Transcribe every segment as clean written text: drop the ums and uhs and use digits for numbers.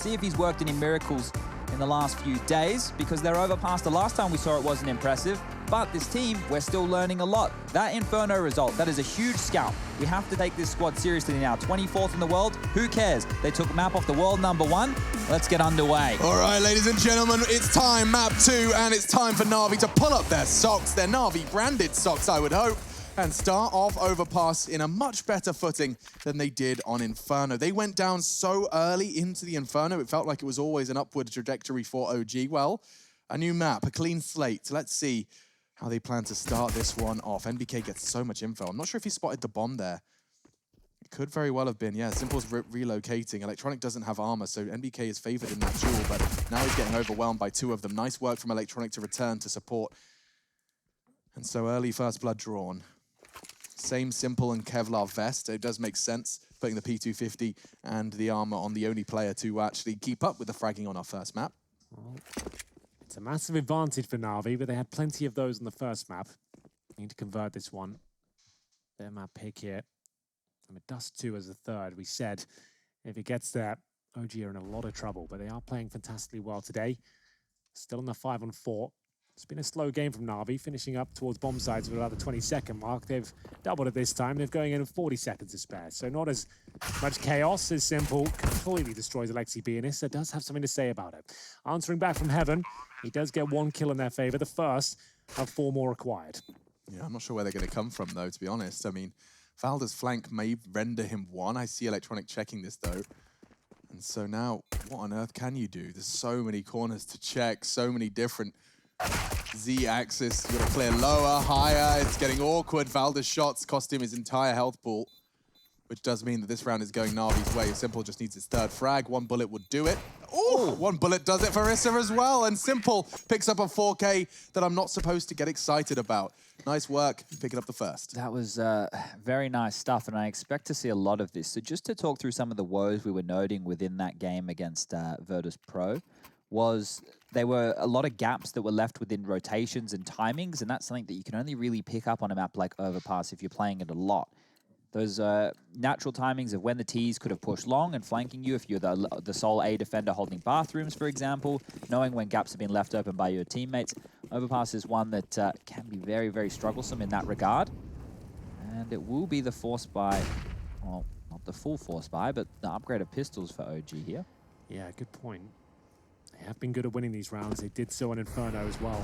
see if he's worked any miracles in the last few days, because their Overpass, the last time we saw it wasn't impressive. But this team, we're still learning a lot. That Inferno result, that is a huge scalp. We have to take this squad seriously now. 24th in the world, who cares? They took map off the world #1. Let's get underway. All right, ladies and gentlemen, it's time, map 2, and it's time for Na'Vi to pull up their socks, their Na'Vi branded socks, I would hope, and start off Overpass in a much better footing than they did on Inferno. They went down so early into the Inferno, it felt like it was always an upward trajectory for OG. Well, a new map, a clean slate. Let's see how they plan to start this one off. NBK gets so much info. I'm not sure if he spotted the bomb there. It could very well have been, yeah. Simple's relocating. Electronic doesn't have armor, so NBK is favored in that duel, but now he's getting overwhelmed by 2 of them. Nice work from Electronic to return to support. And so early first blood drawn. Same Simple and Kevlar vest. It does make sense putting the P250 and the armor on the only player to actually keep up with the fragging on our first map. Well, it's a massive advantage for Na'Vi, but they had plenty of those on the first map. Need to convert this one. Their map pick here. And with Dust 2 as the third, we said if it gets there, OG are in a lot of trouble, but they are playing fantastically well today. Still in the 5-on-4. It's been a slow game from Na'Vi, finishing up towards bomb sides with about the 20-second mark. They've doubled it this time. They're going in with 40 seconds to spare. So not as much chaos as Simple completely destroys Alexi B, and Issa does have something to say about it. Answering back from Heaven, he does get 1 kill in their favor. The first of 4 more required. Yeah, I'm not sure where they're going to come from, though, to be honest. I mean, Valda's flank may render him 1. I see Electronic checking this, though. And so now, what on earth can you do? There's so many corners to check, so many different Z-axis. You've got to clear lower, higher. It's getting awkward. Valda's shots cost him his entire health pool, which does mean that this round is going Na'Vi's way. Simple just needs his 3rd frag. 1 bullet would do it. Oh, 1 bullet does it for Issa as well. And Simple picks up a 4K that I'm not supposed to get excited about. Nice work picking up the first. That was very nice stuff, and I expect to see a lot of this. So just to talk through some of the woes we were noting within that game against Virtus Pro, was there were a lot of gaps that were left within rotations and timings, and that's something that you can only really pick up on a map like Overpass if you're playing it a lot. Those natural timings of when the Ts could have pushed long and flanking you if you're the sole A defender holding bathrooms, for example, knowing when gaps have been left open by your teammates. Overpass is one that can be very, very strugglesome in that regard. And it will be the force buy, well, not the full force buy, but the upgrade of pistols for OG here. Yeah, good point. They have been good at winning these rounds. They did so on Inferno as well.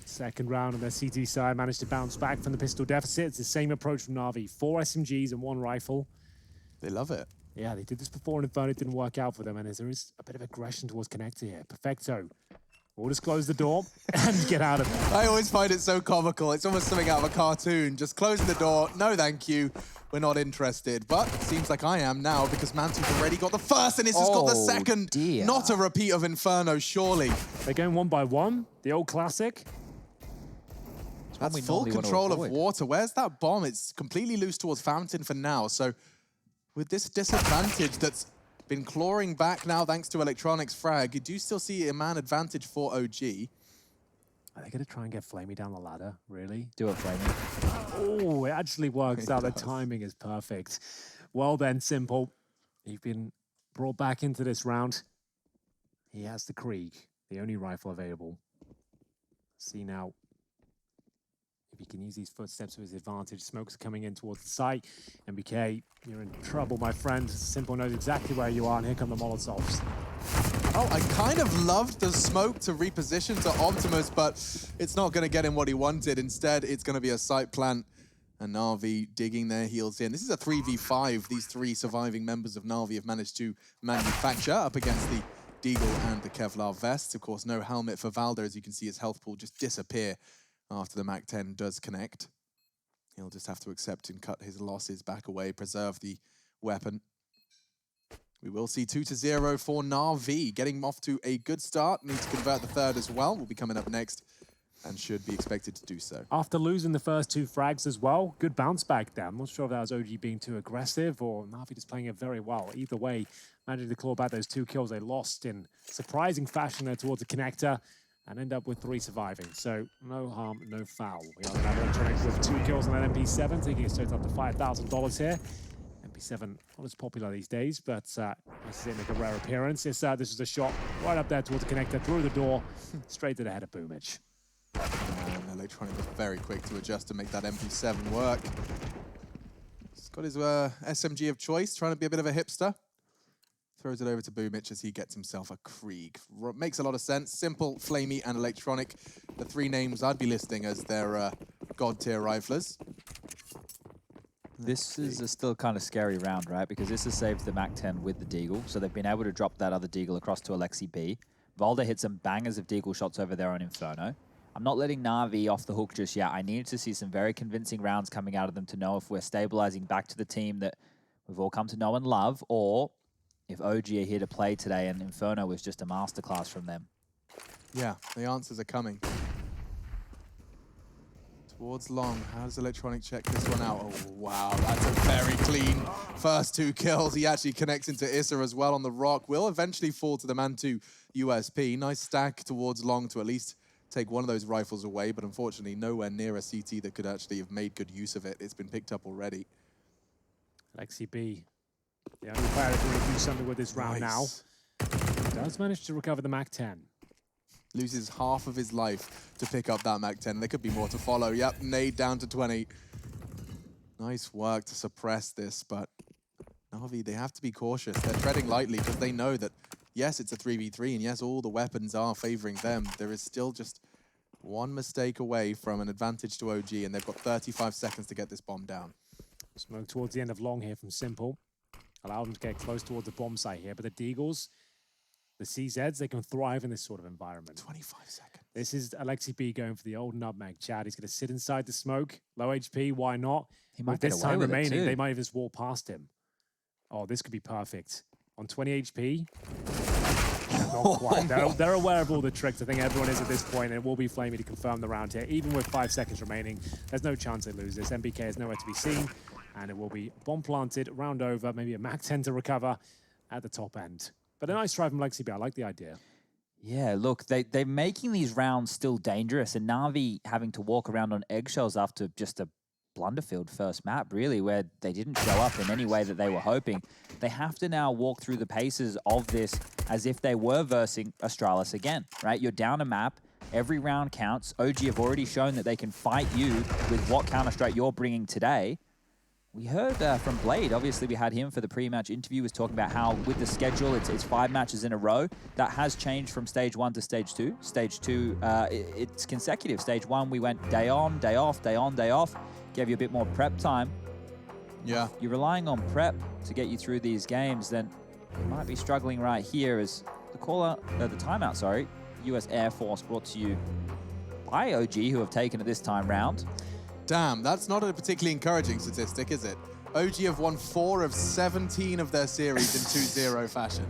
Second round on their CT side, managed to bounce back from the pistol deficit. It's the same approach from Na'Vi. 4 SMGs and 1 rifle. They love it. Yeah, they did this before in Inferno. It didn't work out for them, and there is a bit of aggression towards Connector here. Perfecto. We'll just close the door and get out of it. I always find it so comical. It's almost something out of a cartoon. Just closing the door. No, thank you. We're not interested. But it seems like I am now, because Mantu's already got the first and Issa's got the second. Dear. Not a repeat of Inferno, surely. They're going 1 by 1. The old classic. That's full control of water. Where's that bomb? It's completely loose towards Fountain for now. So with this disadvantage that's been clawing back now thanks to Electronics frag, you do still see a man advantage for OG. Are they going to try and get Flamey down the ladder? Really? Do it, Flamey. Oh, it actually works out. The timing is perfect. Well then, Simple. You've been brought back into this round. He has the Krieg, the only rifle available. See now if he can use these footsteps to his advantage. Smokes are coming in towards the site. MBK, you're in trouble, my friend. Simple knows exactly where you are, and here come the Molotovs. Oh, I kind of loved the smoke to reposition to Optimus, but it's not going to get him what he wanted. Instead, it's going to be a site plant, and Na'Vi digging their heels in. This is a 3v5. These 3 surviving members of Na'Vi have managed to manufacture up against the Deagle and the Kevlar vests. Of course, no helmet for Valda, as you can see his health pool just disappear after the MAC-10 does connect. He'll just have to accept and cut his losses back away, preserve the weapon. We will see 2-0 for Na'Vi, getting off to a good start. Need to convert the 3rd as well. Will be coming up next and should be expected to do so. After losing the first 2 frags as well, good bounce back there. I'm not sure if that was OG being too aggressive or Na'Vi just playing it very well. Either way, managing to claw back those 2 kills they lost in surprising fashion there towards the connector, and end up with 3 surviving. So no harm, no foul. We are going to have Electronic with 2 kills on that MP7, taking it straight up to $5,000 here. RP7, not as popular these days, but nice to see it make a rare appearance. This is a shot right up there towards the connector, through the door, straight to the head of Boomich. And Electronic was very quick to adjust to make that MP7 work. He's got his SMG of choice, trying to be a bit of a hipster. Throws it over to Boomich as he gets himself a Krieg. Makes a lot of sense. Simple, Flamey, and Electronic. The three names I'd be listing as their god-tier riflers. This is a still kind of scary round, right? Because this has saved the MAC-10 with the Deagle, so they've been able to drop that other Deagle across to Alexi B. Valda hit some bangers of Deagle shots over there on Inferno. I'm not letting Na'Vi off the hook just yet. I need to see some very convincing rounds coming out of them to know if we're stabilizing back to the team that we've all come to know and love, or if OG are here to play today and Inferno was just a masterclass from them. Yeah, the answers are coming. Towards long. How does Electronic check this one out? Oh, wow. That's a very clean first two kills. He actually connects into Issa as well on the rock. Will eventually fall to the Man 2 USP. Nice stack towards long to at least take one of those rifles away, but unfortunately nowhere near a CT that could actually have made good use of it. It's been picked up already. Alexi B, the only player who can do something with this round now. Does manage to recover the MAC-10. Loses half of his life to pick up that MAC-10. There could be more to follow. Yep, nade down to 20. Nice work to suppress this, but Na'Vi, they have to be cautious. They're treading lightly because they know that, yes, it's a 3v3, and yes, all the weapons are favoring them. There is still just one mistake away from an advantage to OG, and they've got 35 seconds to get this bomb down. Smoke towards the end of long here from Simple. Allow them to get close towards the bomb site here, but the Deagles, the CZs, they can thrive in this sort of environment. 25 seconds. This is Alexi B going for the old nutmeg, Chad. He's going to sit inside the smoke. Low HP, why not? He might with get this away time with it remaining, too. they might even just walk past him. Oh, this could be perfect. On 20 HP, not quite. They're aware of all the tricks. I think everyone is at this point, and it will be Flamey to confirm the round here. Even with 5 seconds remaining, there's no chance they lose this. MBK is nowhere to be seen, and it will be bomb planted, round over, maybe a MAC-10 to recover at the top end. But a nice try from Lexi B. I like the idea. Yeah, look, they're making these rounds still dangerous, and Na'Vi having to walk around on eggshells after just a blunderfield first map, really, where they didn't show up in any way that they were hoping. They have to now walk through the paces of this as if they were versing Astralis again, right? You're down a map, every round counts. OG have already shown that they can fight you with what Counter-Strike you're bringing today. We heard from Blade, obviously we had him for the pre-match interview, was talking about how with the schedule, it's 5 matches in a row. That has changed from stage 1 to stage 2. Stage 2, it's consecutive. Stage 1, we went day on, day off, day on, day off. Gave you a bit more prep time. Yeah. You're relying on prep to get you through these games, then you might be struggling right here as the timeout, sorry, US Air Force brought to you by OG, who have taken it this time round. Damn, that's not a particularly encouraging statistic, is it? OG have won 4 of 17 of their series in 2-0 fashion.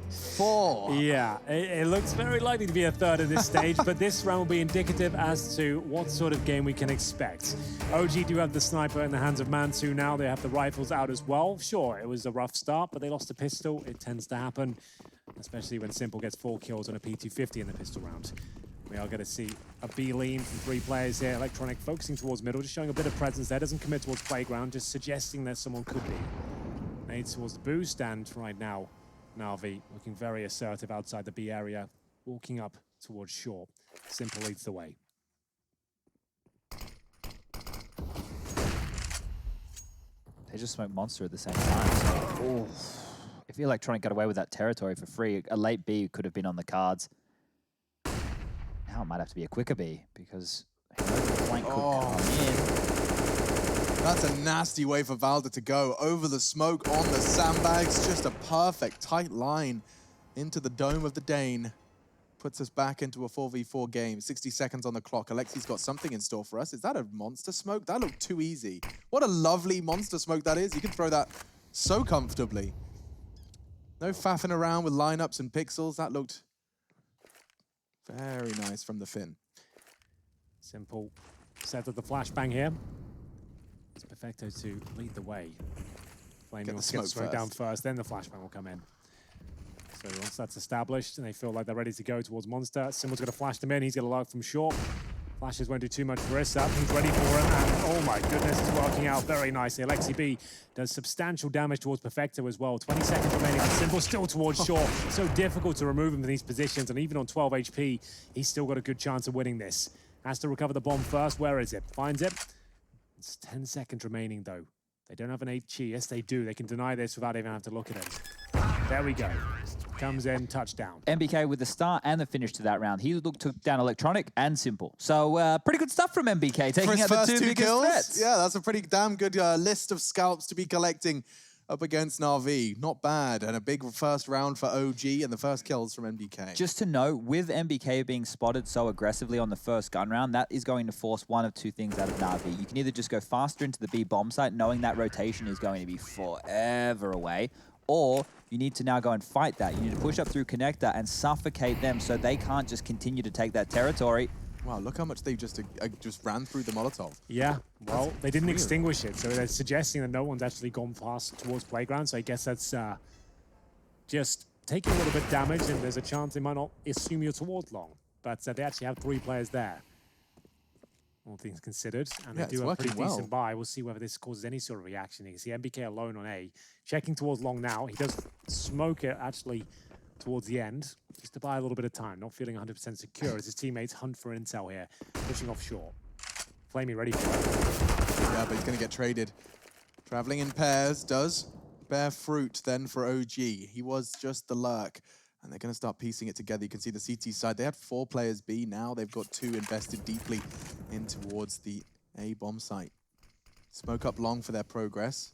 4. Yeah, it looks very likely to be a third at this stage, but this round will be indicative as to what sort of game we can expect. OG do have the sniper in the hands of Man 2 now. They have the rifles out as well. Sure, it was a rough start, but they lost a pistol. It tends to happen, especially when Simple gets 4 kills on a P250 in the pistol round. We are going to see a B lean from 3 players here. Electronic focusing towards middle, just showing a bit of presence there. Doesn't commit towards playground, just suggesting that someone could be. Nades towards the boost, and right now, Na'Vi looking very assertive outside the B area, walking up towards short. Simple leads the way. They just smoked Monster at the same time. So, if the Electronic got away with that territory for free, a late B could have been on the cards. Now it might have to be a quicker B because the flank could come in. That's a nasty way for Valda to go. Over the smoke, on the sandbags, just a perfect tight line into the dome of the Dane. Puts us back into a 4v4 game. 60 seconds on the clock. Alexi's got something in store for us. Is that a monster smoke? That looked too easy. What a lovely monster smoke that is. You can throw that so comfortably. No faffing around with lineups and pixels. That looked very nice from the Finn. Simple set up the flashbang here. It's Perfecto to lead the way. Flamey wants to get the smoke down first, then the flashbang will come in. So once that's established and they feel like they're ready to go towards Monster, Simple's going to flash them in. He's going to lock from short. Flashes won't do too much for Issa. He's ready for him, and oh my goodness, it's working out very nicely. Alexi B does substantial damage towards Perfecto as well. 20 seconds remaining on Simple, still towards shore. So difficult to remove him from these positions, and even on 12 HP, he's still got a good chance of winning this. Has to recover the bomb first. Where is it? Finds it. It's 10 seconds remaining, though. They don't have an HE. Yes, they do. They can deny this without even having to look at it. There we go. Comes in, touchdown. MBK with the start and the finish to that round. He took down Electronic and Simple. So pretty good stuff from MBK, taking out the two biggest kills. threats. Yeah, that's a pretty damn good list of scalps to be collecting up against NAVI. Not bad, and a big first round for OG and the first kills from MBK. Just to note, with MBK being spotted so aggressively on the first gun round, that is going to force one of two things out of NAVI. You can either just go faster into the B bomb site, knowing that rotation is going to be forever away, or you need to now go and fight that. You need to push up through connector and suffocate them so they can't just continue to take that territory. Wow, look how much they just ran through the Molotov. Yeah, well, they didn't extinguish it, so they're suggesting that no one's actually gone fast towards Playground, so I guess that's just taking a little bit of damage, and there's a chance they might not assume you're towards long. But they actually have 3 players there, all things considered, and they do have a pretty decent buy. We'll see whether this causes any sort of reaction. You can see MBK alone on A, checking towards long now. He does smoke it, actually, towards the end, just to buy a little bit of time, not feeling 100% secure as his teammates hunt for intel here, pushing offshore. Flamey ready for it. Yeah, but he's going to get traded. Traveling in pairs does bear fruit then for OG. He was just the lurk, and they're going to start piecing it together. You can see the CT side. They had 4 players B. Now they've got 2 invested deeply in towards the A bomb site. Smoke up long for their progress.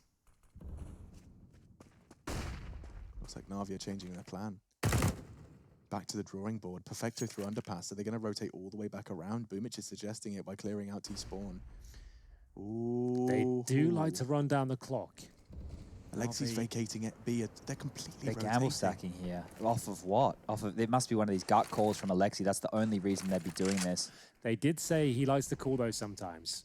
Looks like Navi are changing their plan. Back to the drawing board. Perfecto through underpass. Are they going to rotate all the way back around? Boomich is suggesting it by clearing out T-spawn. Ooh. They do like to run down the clock. Alexi's vacating it. B. They're completely They're rotating. gamble stacking here. Off of what? Off of, it must be one of these gut calls from Alexi. That's the only reason they'd be doing this. They did say he likes to call those sometimes.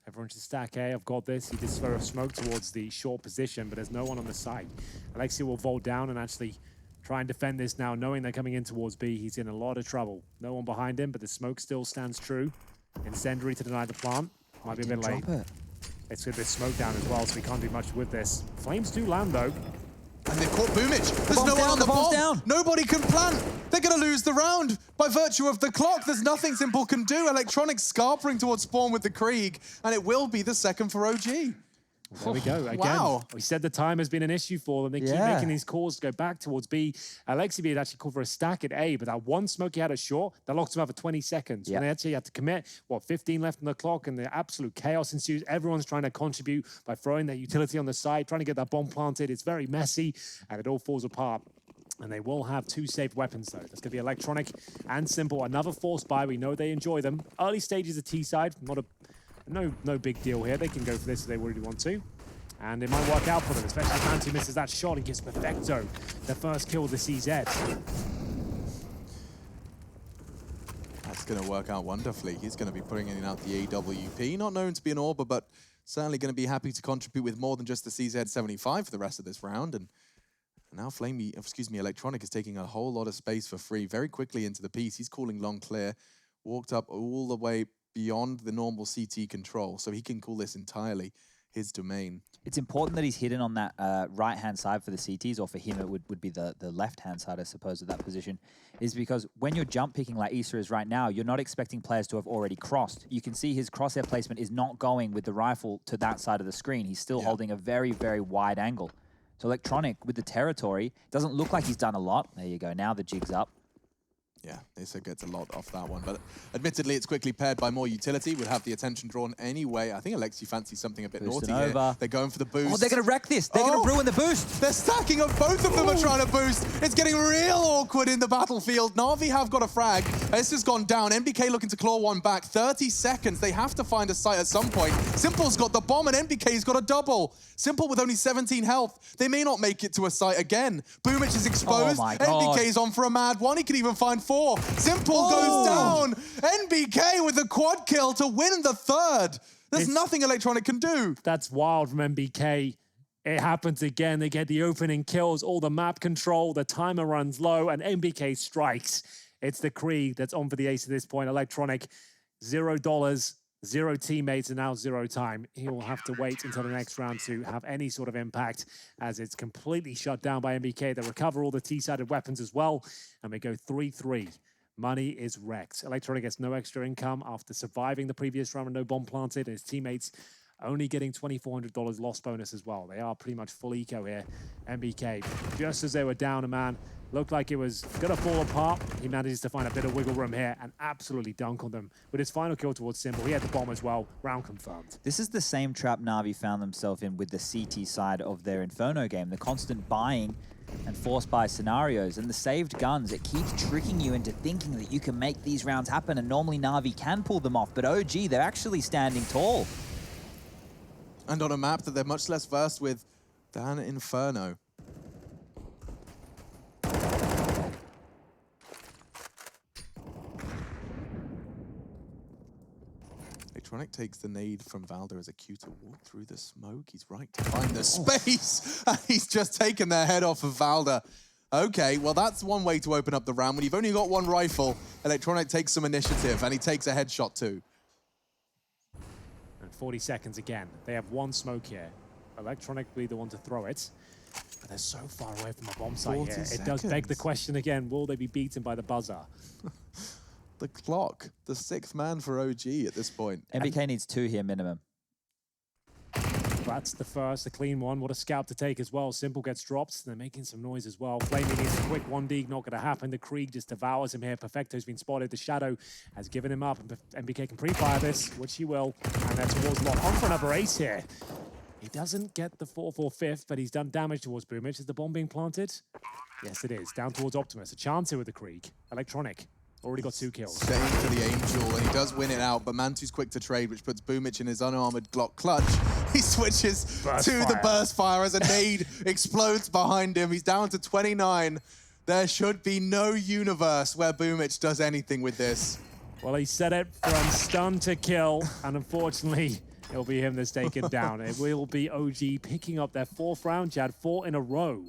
Everyone should stack A. I've got this. He did throw a smoke towards the short position, but there's no one on the side. Alexi will vault down and actually try and defend this now, knowing they're coming in towards B. He's in a lot of trouble. No one behind him, but the smoke still stands true. Incendiary to deny the plant. Might be a bit late. Let's get this smoke down as well, so we can't do much with this. Flames do land, though. And they've caught Boomich. There's no one on the bomb. Nobody can plant. They're going to lose the round by virtue of the clock. There's nothing Simple can do. Electronic scarpering towards spawn with the Krieg, and it will be the second for OG. There we go. Again, wow. We said the time has been an issue for them. They keep making these calls to go back towards B. Alexi B had actually called for a stack at A, but that one smoke he had at short, that locked him out for 20 seconds. When they actually had to commit, 15 left on the clock, and the absolute chaos ensues. Everyone's trying to contribute by throwing their utility on the side, trying to get that bomb planted. It's very messy, and it all falls apart. And they will have 2 saved weapons, though. That's going to be Electronic and Simple. Another force buy. We know they enjoy them. Early stages of T side, no big deal here. They can go for this if they really want to. And it might work out for them, especially if Anti misses that shot and gets Perfecto, the first kill of the CZ. That's going to work out wonderfully. He's going to be putting in out the AWP. Not known to be an Orber, but certainly going to be happy to contribute with more than just the CZ75 for the rest of this round. And now Electronic is taking a whole lot of space for free very quickly into the piece. He's calling long clear, walked up all the way beyond the normal CT control, so he can call this entirely his domain. It's important that he's hidden on that right-hand side for the CTs, or for him it would be the left-hand side, I suppose, of that position, is because when you're jump picking like Issa is right now, you're not expecting players to have already crossed. You can see his crosshair placement is not going with the rifle to that side of the screen. He's still holding a very, very wide angle. So Electronic, with the territory, doesn't look like he's done a lot. There you go, now the jig's up. Yeah, Issa gets a lot off that one, but admittedly it's quickly paired by more utility. We'll have the attention drawn anyway. I think Alexi fancies something a bit naughty here. They're going for the boost. Oh, they're going to wreck this. They're going to ruin the boost. They're stacking up. Both of them are trying to boost. It's getting real awkward in the battlefield. Na'Vi have got a frag. Issa's gone down. MBK looking to claw one back. 30 seconds. They have to find a site at some point. Simple's got the bomb and MBK's got a double. Simple with only 17 health. They may not make it to a site again. Boomich is exposed. MBK's on for a mad one. He can even find 4. Simple goes down. NBK with the quad kill to win the third. There's nothing Electronic can do. That's wild from MBK. It happens again. They get the opening kills, all the map control, the timer runs low, and MBK strikes. It's the Krieg that's on for the ace at this point. Electronic $0, 0 teammates, and now 0 time. He will have to wait until the next round to have any sort of impact, as it's completely shut down by NBK. They recover all the T-sided weapons as well, and we go 3-3. Money is wrecked. Electronic gets no extra income after surviving the previous round with no bomb planted, and his teammates only getting $2,400 loss bonus as well. They are pretty much full eco here. NBK, just as they were down a man, looked like it was gonna fall apart. He manages to find a bit of wiggle room here and absolutely dunk on them. With his final kill towards Symbol, he had the bomb as well. Round confirmed. This is the same trap Na'Vi found themselves in with the CT side of their Inferno game. The constant buying and forced buy scenarios and the saved guns. It keeps tricking you into thinking that you can make these rounds happen, and normally Na'Vi can pull them off, but OG, they're actually standing tall. And on a map that they're much less versed with than Inferno. Electronic takes the nade from Valder as a cue to walk through the smoke. He's right to find the space. He's just taken their head off of Valder. Okay, well, that's one way to open up the round. When you've only got one rifle, Electronic takes some initiative, and he takes a headshot too. And 40 seconds again. They have one smoke here. Electronic will be the one to throw it. But they're so far away from a bomb site here. 40 It does beg the seconds. question again, will they be beaten by the buzzer? The clock, the 6th man for OG at this point. NBK needs 2 here minimum. That's the first, a clean one. What a scalp to take as well. Simple gets dropped. They're making some noise as well. Flamey needs a quick 1D, not going to happen. The Krieg just devours him here. Perfecto's been spotted. The Shadow has given him up. And NBK can pre-fire this, which he will. And then towards Lock on for another ace here. He doesn't get the 4-4-5th, but he's done damage towards Boomich. Is the bomb being planted? Yes, it is. Down towards Optimus. A chance here with the Krieg. Electronic. Already got 2 kills. Staying to the Angel, and he does win it out, but Mantu's quick to trade, which puts Boomich in his unarmored Glock clutch. He switches to the burst fire as a nade explodes behind him. He's down to 29. There should be no universe where Boomich does anything with this. Well, he set it from stun to kill, and unfortunately, it'll be him that's taken down. It will be OG picking up their 4th round, Chad, 4 in a row.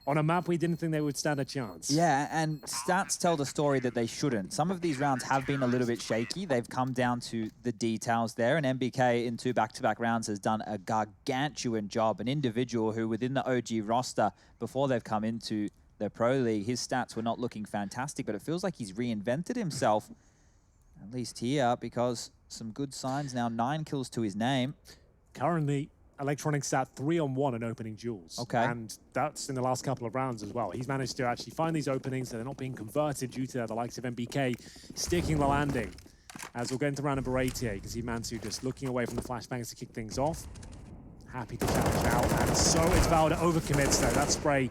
On a map we didn't think they would stand a chance. Yeah, and stats tell the story that they shouldn't. Some of these rounds have been a little bit shaky. They've come down to the details there, and NBK in 2 back-to-back rounds has done a gargantuan job. An individual who within the OG roster, before they've come into the Pro League, his stats were not looking fantastic, but it feels like he's reinvented himself, at least here, because some good signs now. 9 kills to his name. Currently, Electronic's at 3-on-1 in opening duels. Okay. And that's in the last couple of rounds as well. He's managed to actually find these openings that are not being converted due to the likes of NBK sticking the landing. As we'll get into round number 8 here, you can see Mantu just looking away from the flashbangs to kick things off. Happy to challenge out. And so it's Valder overcommits though. That spray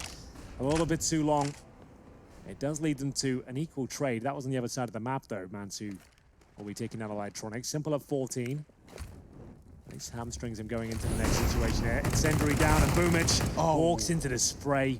a little bit too long. It does lead them to an equal trade. That was on the other side of the map though. Mantu will be taking out Electronic. Simple at 14. This hamstrings him going into the next situation here. Incendiary down, and Boomich walks into the spray.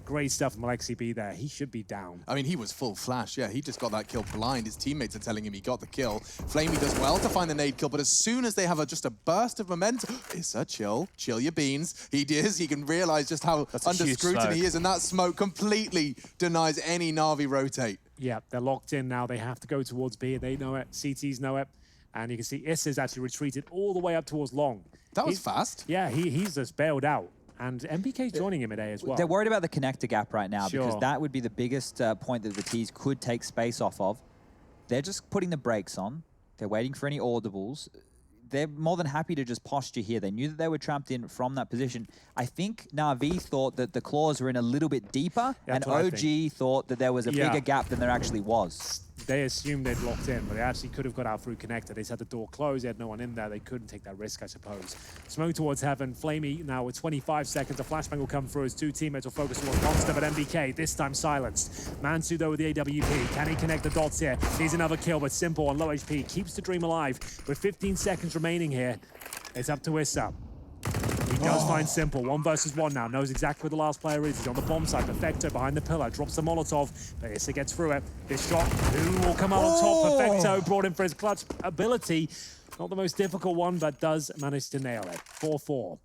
Great stuff from Alexi B there. He should be down. I mean, he was full flash. Yeah, he just got that kill blind. His teammates are telling him he got the kill. Flamey does well to find the nade kill, but as soon as they have just a burst of momentum, it's a chill your beans. He does. He can realize just how under scrutiny he is, and that smoke completely denies any Na'Vi rotate. Yeah, they're locked in now. They have to go towards B. They know it. CTs know it. And you can see Issa's actually retreated all the way up towards Long. That was fast. Yeah, he's just bailed out. And NBK's joining him at A as well. They're worried about the connector gap right now because Sure. that would be the biggest point that the T's could take space off of. They're just putting the brakes on. They're waiting for any audibles. They're more than happy to just posture here. They knew that they were trapped in from that position. I think Na'Vi thought that the claws were in a little bit deeper, and OG thought that there was a bigger gap than there actually was. They assumed they'd locked in, but they actually could have got out through connector. They just had the door closed. They had no one in there. They couldn't take that risk, I suppose. Smoke towards heaven. Flamey now with 25 seconds. A flashbang will come through. His 2 teammates will focus towards Monster, but NBK this time silenced. Mansu though with the AWP. Can he connect the dots here? Needs another kill, but Simple on low HP. Keeps the dream alive. With 15 seconds remaining here, it's up to Issa. He does find Simple. 1 versus 1 now. Knows exactly where the last player is. He's on the bomb side. Perfecto behind the pillar. Drops the Molotov. But Issa gets through it. This shot, who will come out on top? Perfecto brought in for his clutch ability. Not the most difficult one, but does manage to nail it. 4-4.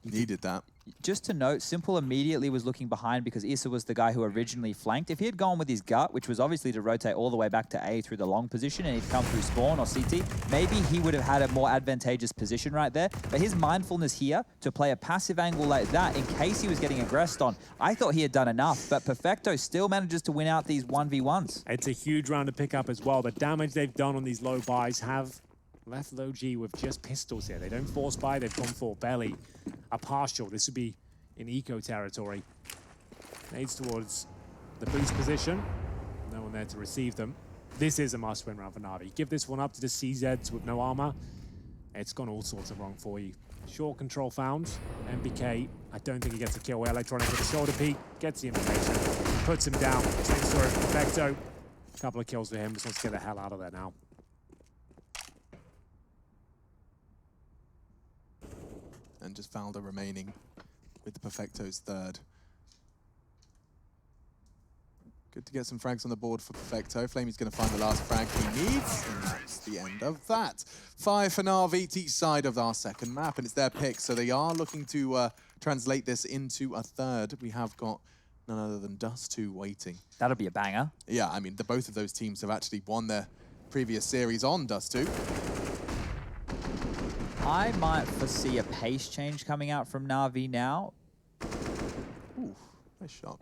Needed that. Just to note, Simple immediately was looking behind because Issa was the guy who originally flanked. If he had gone with his gut, which was obviously to rotate all the way back to A through the long position, and he'd come through spawn or CT, maybe he would have had a more advantageous position right there. But his mindfulness here to play a passive angle like that in case he was getting aggressed on, I thought he had done enough. But Perfecto still manages to win out these 1v1s. It's a huge round to pick up as well. The damage they've done on these low buys have left low G with just pistols here. They don't force buy, they've gone for barely a partial. This would be in eco territory. Nades towards the boost position. No one there to receive them. This is a must-win round for Na'Vi. Give this one up to the CZs with no armor. It's gone all sorts of wrong for you. Short control found. MBK, I don't think he gets a kill. Electronic with a shoulder peek, gets the information, puts him down. Same story for Perfecto. A couple of kills for him, just wants to get the hell out of there now. And just Valda remaining with the Perfecto's third. Good to get some frags on the board for Perfecto. Flamey's going to find the last frag he needs, and that's the end of that. 5 for Na'Vi to each side of our second map, and it's their pick, so they are looking to translate this into a third. We have got none other than Dust2 waiting. That'll be a banger. Yeah, I mean, both of those teams have actually won their previous series on Dust2. I might foresee a pace change coming out from Na'Vi now. Ooh, nice shot.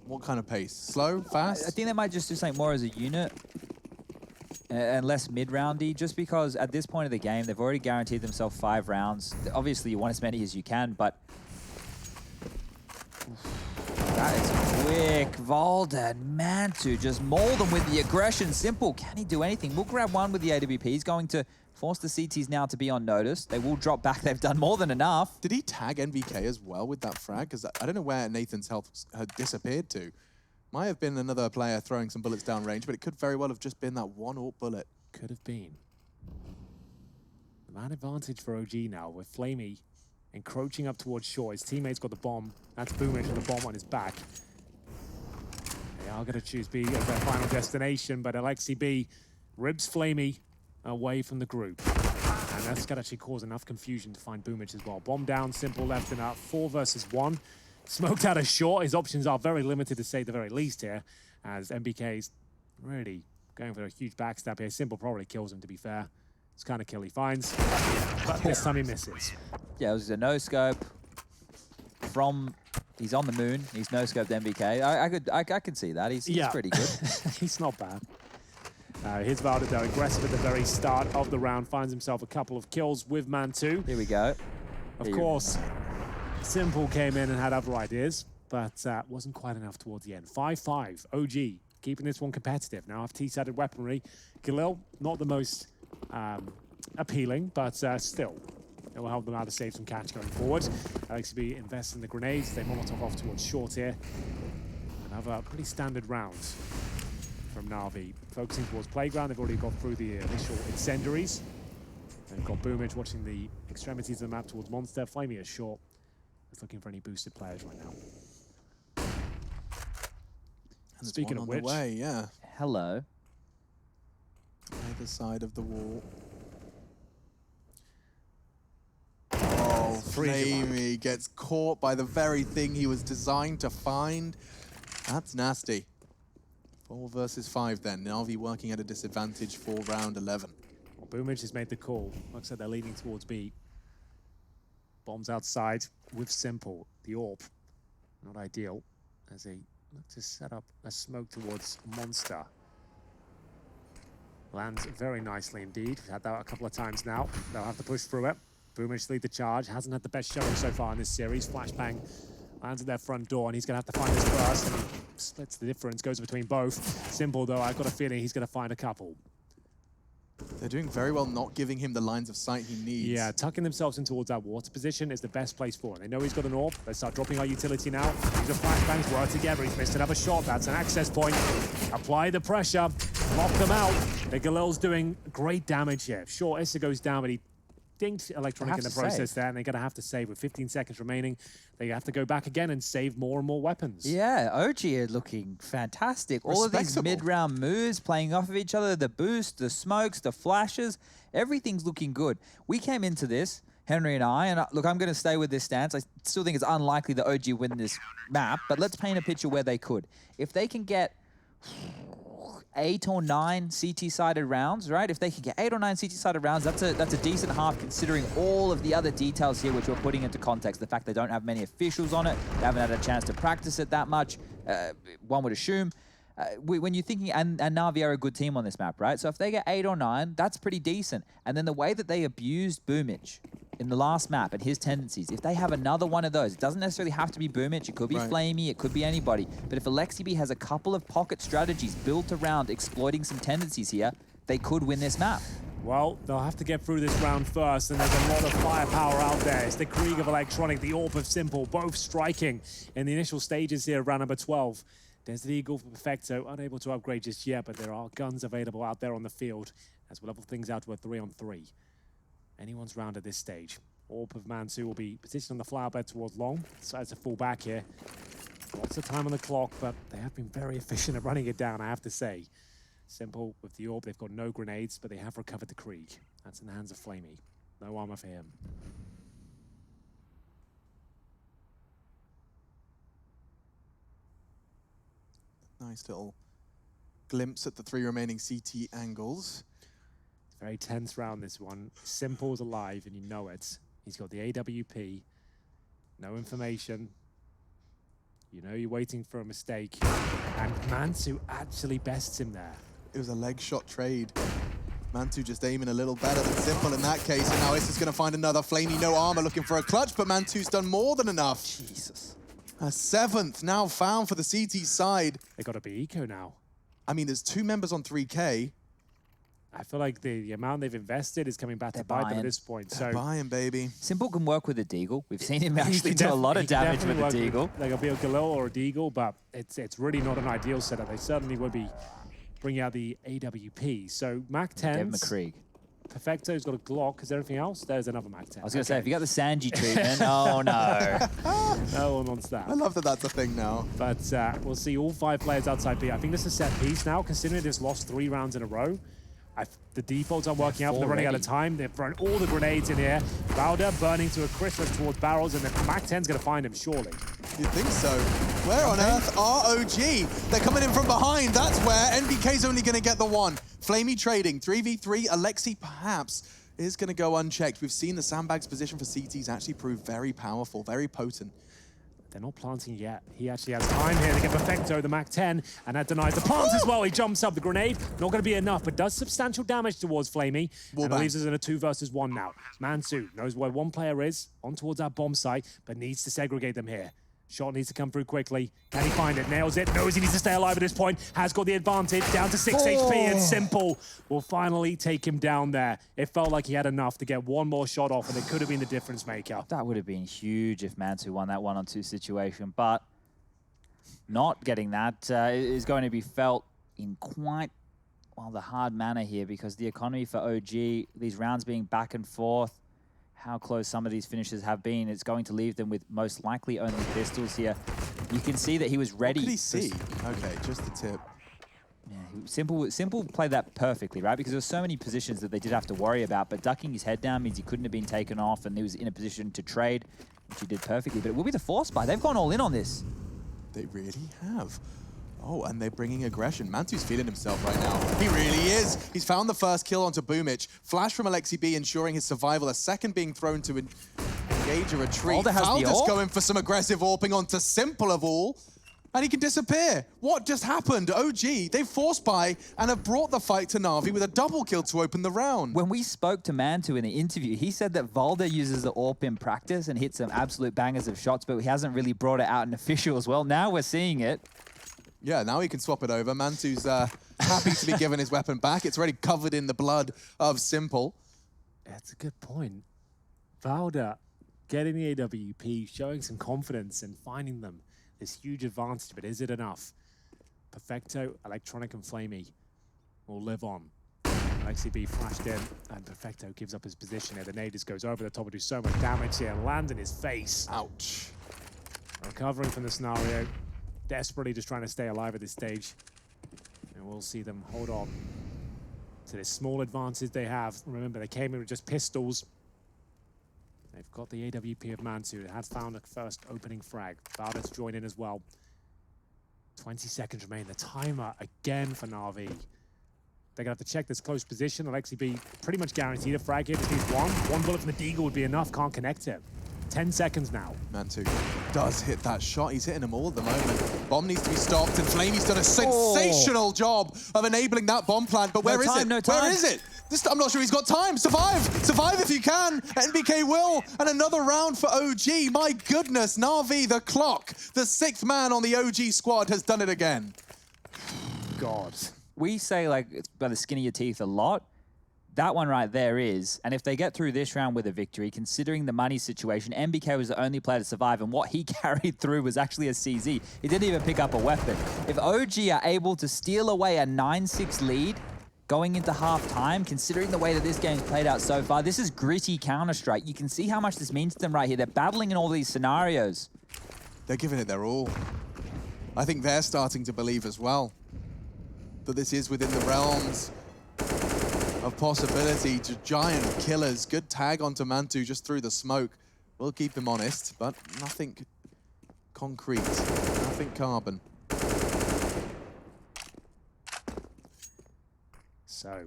What kind of pace? Slow? Fast? I think they might just do something more as a unit and less mid-roundy, just because at this point of the game, they've already guaranteed themselves 5 rounds. Obviously, you want as many as you can, but that is quick. Valda and Mantu just maul them with the aggression. Simple, can he do anything? We'll grab one with the AWP. He's going to force the CTs now to be on notice. They will drop back. They've done more than enough. Did he tag NVK as well with that frag? Because I don't know where Nathan's health had disappeared to. Might have been another player throwing some bullets down range, but it could very well have just been that one AWP bullet. Could have been. The man advantage for OG now with Flamey encroaching up towards shore. His teammate's got the bomb. That's Boomage with the bomb on his back. They are going to choose B as their final destination, but Alexi B ribs Flamey away from the group. And that's going to actually cause enough confusion to find Boomage as well. Bomb down, Simple left and out. 4 versus 1. Smoked out of short. His options are very limited to say the very least here, as MBK's really going for a huge backstab here. Simple probably kills him, to be fair. It's kind of kill he finds, but this time he misses. Yeah, it was a no-scope from... He's on the moon. He's no-scoped MBK. I could see that. He's pretty good. He's not bad. Here's Valda, though, aggressive at the very start of the round. Finds himself a couple of kills with Mantu. Here we go. Of course, Simple came in and had other ideas, but wasn't quite enough towards the end. 5-5, OG, keeping this one competitive. Now have T-sided weaponry. Galil, not the most appealing, but still. It will help them out to save some cash going forward. LXB invests in the grenades. They Molotov off towards short here. Another pretty standard round from Na'Vi. Focusing towards playground. They've already got through the initial incendiaries. They've got Boomage watching the extremities of the map towards Monster. Flamey is short. Just looking for any boosted players right now. And Speaking of which, the way, yeah. Hello. Either side of the wall. Oh, Flamey gets caught by the very thing he was designed to find. That's nasty. 4 versus 5 then. Na'Vi working at a disadvantage for round 11. Well, Boomage has made the call. Looks like they're leaning towards B. Bombs outside with Simple. The AWP. Not ideal as they look to set up a smoke towards Monster. Lands very nicely indeed. We've had that a couple of times now. They'll have to push through it. Boomage lead the charge. Hasn't had the best showing so far in this series. Flashbang lands at their front door, and he's going to have to find his first. And he splits the difference, goes between both. Simple, though, I've got a feeling he's going to find a couple. They're doing very well not giving him the lines of sight he needs. Yeah, tucking themselves in towards that water position is the best place for him. They know he's got an AWP. They start dropping our utility now. These are flashbangs, work together. He's missed another shot. That's an access point. Apply the pressure. Lock them out. The Galil's doing great damage here. Sure, Issa goes down, but he dinked Electronic in the process there, and they're going to have to save with 15 seconds remaining. They have to go back again and save more and more weapons. Yeah, OG are looking fantastic. All of these mid-round moves playing off of each other, the boost, the smokes, the flashes, everything's looking good. We came into this, Henry and I, and look, I'm going to stay with this stance. I still think it's unlikely that OG win this map, but let's paint a picture where they could. If they can get 8 or 9 CT-sided rounds, right? If they can get 8 or 9 CT-sided rounds, that's a decent half considering all of the other details here which we're putting into context. The fact they don't have many officials on it, they haven't had a chance to practice it that much, one would assume. When you're thinking, and Navi are a good team on this map, right? So if they get 8 or 9, that's pretty decent. And then the way that they abused Boomich in the last map and his tendencies, if they have another one of those, it doesn't necessarily have to be Boomich, it could be Flamey, it could be anybody. But if AlexiB has a couple of pocket strategies built around exploiting some tendencies here, they could win this map. Well, they'll have to get through this round first, and there's a lot of firepower out there. It's the Krieg of Electronic, the Orb of Simple, both striking in the initial stages here of round number 12. Desert Eagle for Perfecto, unable to upgrade just yet, but there are guns available out there on the field as we level things out to a 3-on-3. Anyone's round at this stage. Orb of Mansu will be positioned on the flower bed towards long. Decides to fall back here. Lots of time on the clock, but they have been very efficient at running it down, I have to say. Simple with the Orb, they've got no grenades, but they have recovered the Krieg. That's in the hands of Flamey. No armor for him. Nice little glimpse at the 3 remaining CT angles. It's a very tense round, this one. Simple's alive, and you know it. He's got the AWP. No information. You know you're waiting for a mistake. And Mansu actually bests him there. It was a leg shot trade. Mantu just aiming a little better than Simple in that case, and now Is going to find another. Flamey, no armor, looking for a clutch, but Mantu's done more than enough. Jesus. A 7th now found for the CT side. They got to be eco now. I mean, there's 2 members on 3K. I feel like the amount they've invested is coming back to bite them at this point. They're buying, baby. Simple can work with a Deagle. We've seen him actually do a lot of damage with a Deagle. Like a Galil or a Deagle, but it's really not an ideal setup. They certainly would be bringing out the AWP. So Mac 10. Give him a Krieg. Perfecto's got a Glock. Is there anything else? There's another Mac 10. I was going to say, if you got the Sanji treatment, oh no. No one wants that. I love that that's a thing now. But we'll see all 5 players outside B. I think this is a set piece now, considering they've lost 3 rounds in a row. The defaults aren't working out, but they're running out of time. They've thrown all the grenades in here. Bowder burning to a crisp towards barrels, and then Mac 10's going to find him, surely. You'd think so. Where on earth are OG? They're coming in from behind. That's where NBK's only going to get the 1. Flamey trading, 3v3. Alexi perhaps is going to go unchecked. We've seen the sandbags position for CTs actually prove very powerful, very potent. They're not planting yet. He actually has time here to get Perfecto, the Mac 10, and that denies the plant as well. He jumps up the grenade. Not going to be enough, but does substantial damage towards Flamey. And it leaves us in a 2 versus 1 now. Mansu knows where one player is, on towards that bomb site, but needs to segregate them here. Shot needs to come through quickly. Can he find it? Nails it. Knows he needs to stay alive at this point. Has got the advantage. Down to 6 HP, and Simple will finally take him down there. It felt like he had enough to get one more shot off, and it could have been the difference maker. That would have been huge if Mansu won that 1-on-2 situation, but not getting that is going to be felt in quite, well, the hard manner here, because the economy for OG, these rounds being back and forth, how close some of these finishes have been, it's going to leave them with most likely only pistols here. You can see that he was ready. What could he see? Okay, just the tip. Yeah, Simple played that perfectly, right? Because there were so many positions that they did have to worry about, but ducking his head down means he couldn't have been taken off, and he was in a position to trade, which he did perfectly. But it will be the force buy. They've gone all in on this. They really have. Oh, and they're bringing aggression. Mantu's feeling himself right now. He really is. He's found the first kill onto Boomich. Flash from AlexiB ensuring his survival. A second being thrown to engage a retreat. Valdes going for some aggressive AWPing onto Simple of all. And he can disappear. What just happened? OG, they've forced by and have brought the fight to Navi with a double kill to open the round. When we spoke to Mantu in the interview, he said that Valde uses the AWP in practice and hits some absolute bangers of shots, but he hasn't really brought it out in official as well. Now we're seeing it. Yeah, now he can swap it over. Mantu's happy to be given his weapon back. It's already covered in the blood of Simple. That's a good point. Valde getting the AWP, showing some confidence and finding them. This huge advantage, but is it enough? Perfecto, Electronic, and Flamey will live on. AlexiB flashed in, and Perfecto gives up his position here. The nade just goes over the top and do so much damage here and lands in his face. Ouch. Recovering from the scenario, desperately just trying to stay alive at this stage. And we'll see them hold on to this small advantage they have. Remember, they came in with just pistols. They've got the AWP of Mantu. It has found a first opening frag. Valda's join in as well. 20 seconds remain. The timer again for Na'Vi. They're going to have to check this close position. They'll actually be pretty much guaranteed a frag here. Just needs one. One bullet from the Deagle would be enough. Can't connect it. 10 seconds now. Mantu does hit that shot. He's hitting them all at the moment. Bomb needs to be stopped, and Flamey's done a sensational job of enabling that bomb plant. But where is it? Where is it? I'm not sure he's got time. Survive! Survive if you can! NBK will! And another round for OG. My goodness, Na'Vi, the clock, the 6th man on the OG squad has done it again. God. We say, like, it's by the skin of your teeth a lot. That one right there is, and if they get through this round with a victory, considering the money situation, NBK was the only player to survive, and what he carried through was actually a CZ. He didn't even pick up a weapon. If OG are able to steal away a 9-6 lead going into half-time, considering the way that this game's played out so far, this is gritty Counter-Strike. You can see how much this means to them right here. They're battling in all these scenarios. They're giving it their all. I think they're starting to believe as well that this is within the realms of possibility. To giant killers. Good tag onto Mantu just through the smoke. We'll keep him honest, but nothing concrete, nothing carbon. So,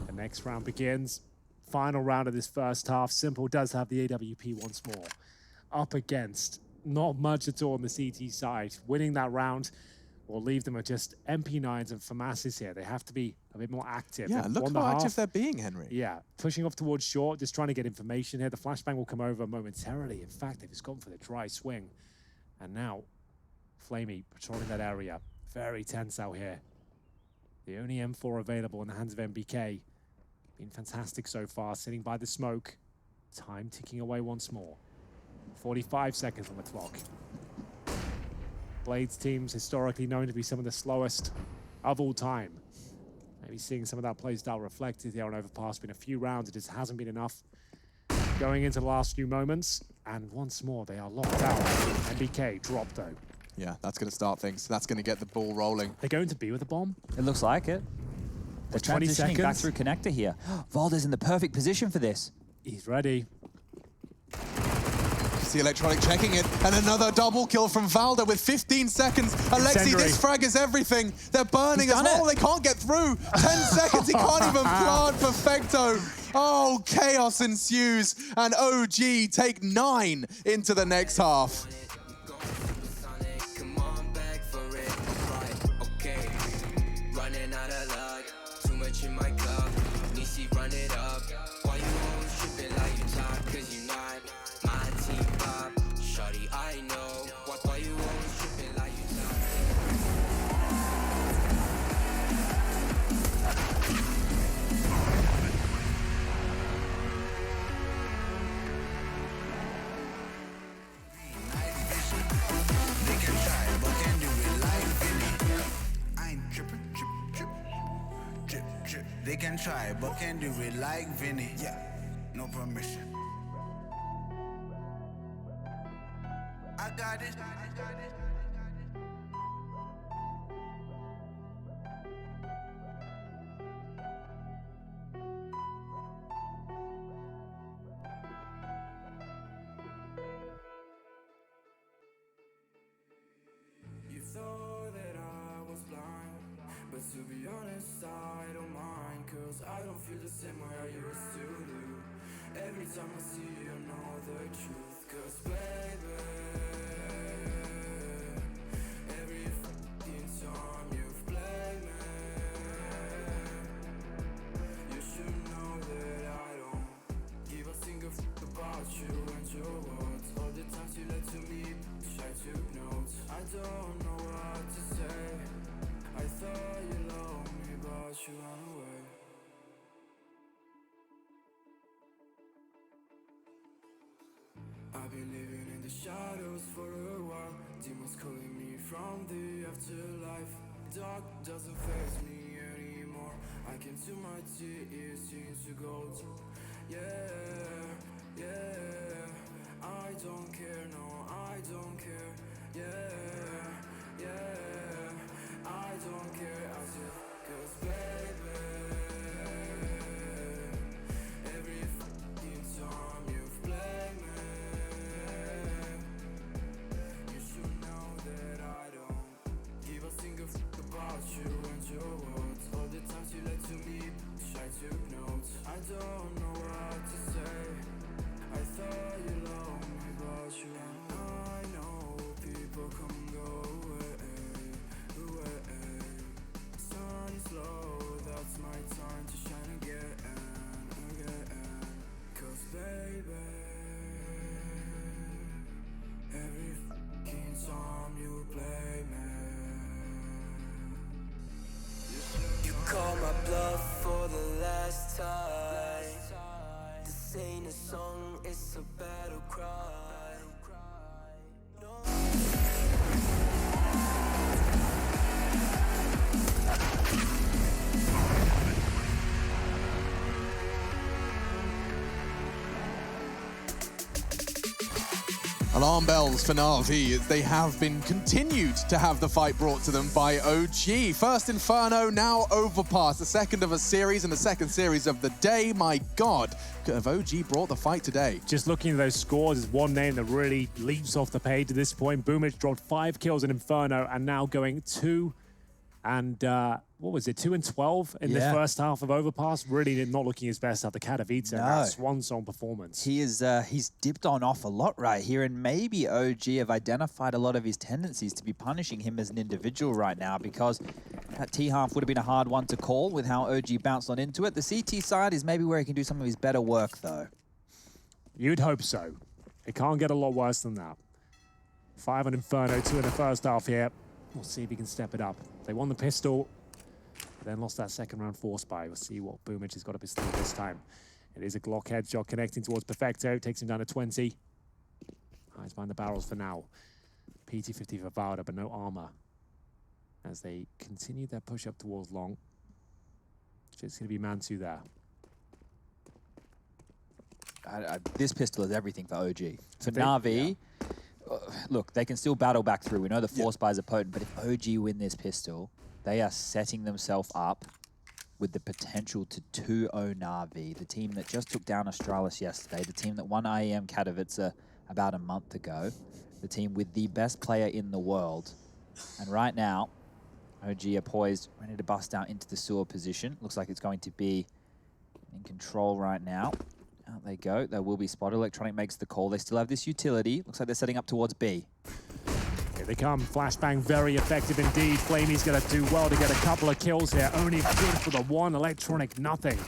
the next round begins. Final round of this first half. Simple does have the AWP once more. Up against not much at all on the CT side. Winning that round will leave them with just MP9s and FAMASs here. They have to be a bit more active. Yeah, look how active they're being, Henry. Yeah, pushing off towards short, just trying to get information here. The flashbang will come over momentarily. In fact, they've just gone for the dry swing. And now, Flamey patrolling that area. Very tense out here. The only M4 available in the hands of NBK. Been fantastic so far, sitting by the smoke. Time ticking away once more. 45 seconds on the clock. Blades teams historically known to be some of the slowest of all time. Maybe seeing some of that playstyle reflected here on Overpass. Been a few rounds, it just hasn't been enough. Going into the last few moments, and once more they are locked out. NBK dropped though. Yeah, that's going to start things. That's going to get the ball rolling. They're going to be with a bomb? It looks like it. They're 20 transitioning back seconds. through connector here. Valda's in the perfect position for this. He's ready. See Electronic checking it, and another double kill from Valda with 15 seconds. Alexi, Incendiary. this frag is everything. They're burning as well. They can't get through. 10 seconds, he can't even plant Perfecto. Oh, chaos ensues, and OG take 9 into the next half. They can try, but can't do it like Vinny. Yeah, no permission. I got it. You thought that I was blind, but to be honest, I don't mind, cause I don't feel the same way I used to do. Every time I see you, I know the truth, cause baby, every fucking time you've played me, you should know that I don't give a single fuck about you and your words. All the times you lied to me, I took notes. I don't know what to say. I thought you loved me, but you ran away. I've been living in the shadows for a while. Demons calling me from the afterlife. Dark doesn't faze me anymore. I can to my tears seems to go to. Yeah, I don't care, no, I don't care. Yeah, I don't care. I said, cause baby, every fucking time you've played your words. All the times you lied to me, I took notes. I don't know what to say. I thought you loved me, but you I know people come and go away. Sun is low, that's my time to shine again. Cause baby, every fucking time you play me, You call my bluff for the last time. This ain't a song, it's a battle cry. Alarm bells for Na'Vi as they have been continued to have the fight brought to them by OG. First Inferno, now Overpass, the second of a series and the second series of the day. My God, have OG brought the fight today? Just looking at those scores, is one name that really leaps off the page at this point. Boomich dropped 5 kills in Inferno and now going 2 and what was it, 2 and 12 in the first half of Overpass. Really not looking his best after Katowice and that swan song performance. He is he's dipped on off a lot right here, and maybe OG have identified a lot of his tendencies to be punishing him as an individual right now, because that T-half would have been a hard one to call with how OG bounced on into it. The CT side is maybe where he can do some of his better work, though. You'd hope so. It can't get a lot worse than that. 5 on Inferno, 2 in the first half here. We'll see if he can step it up. They won the pistol, then lost that second round force buy. We'll see what Boomich has got up his sleeve this time. It is a Glock headshot connecting towards Perfecto. Takes him down to 20. Hides behind the barrels for now. PT-50 for Valda, but no armor. As they continue their push up towards long. Just going to be man 2 there. This pistol is everything for OG. For Na'Vi, look, they can still battle back through. We know the force buys are potent, but if OG win this pistol, they are setting themselves up with the potential to 2-0 Na'Vi, the team that just took down Astralis yesterday, the team that won IEM Katowice about a month ago, the team with the best player in the world. And right now, OG are poised, ready to bust out into the sewer position. Looks like it's going to be in control right now. Out they go. They will be spotted. Electronic makes the call. They still have this utility. Looks like they're setting up towards B. Here they come. Flashbang, very effective indeed. Flamey's going to do well to get a couple of kills here. Only good for the one. Electronic, nothing.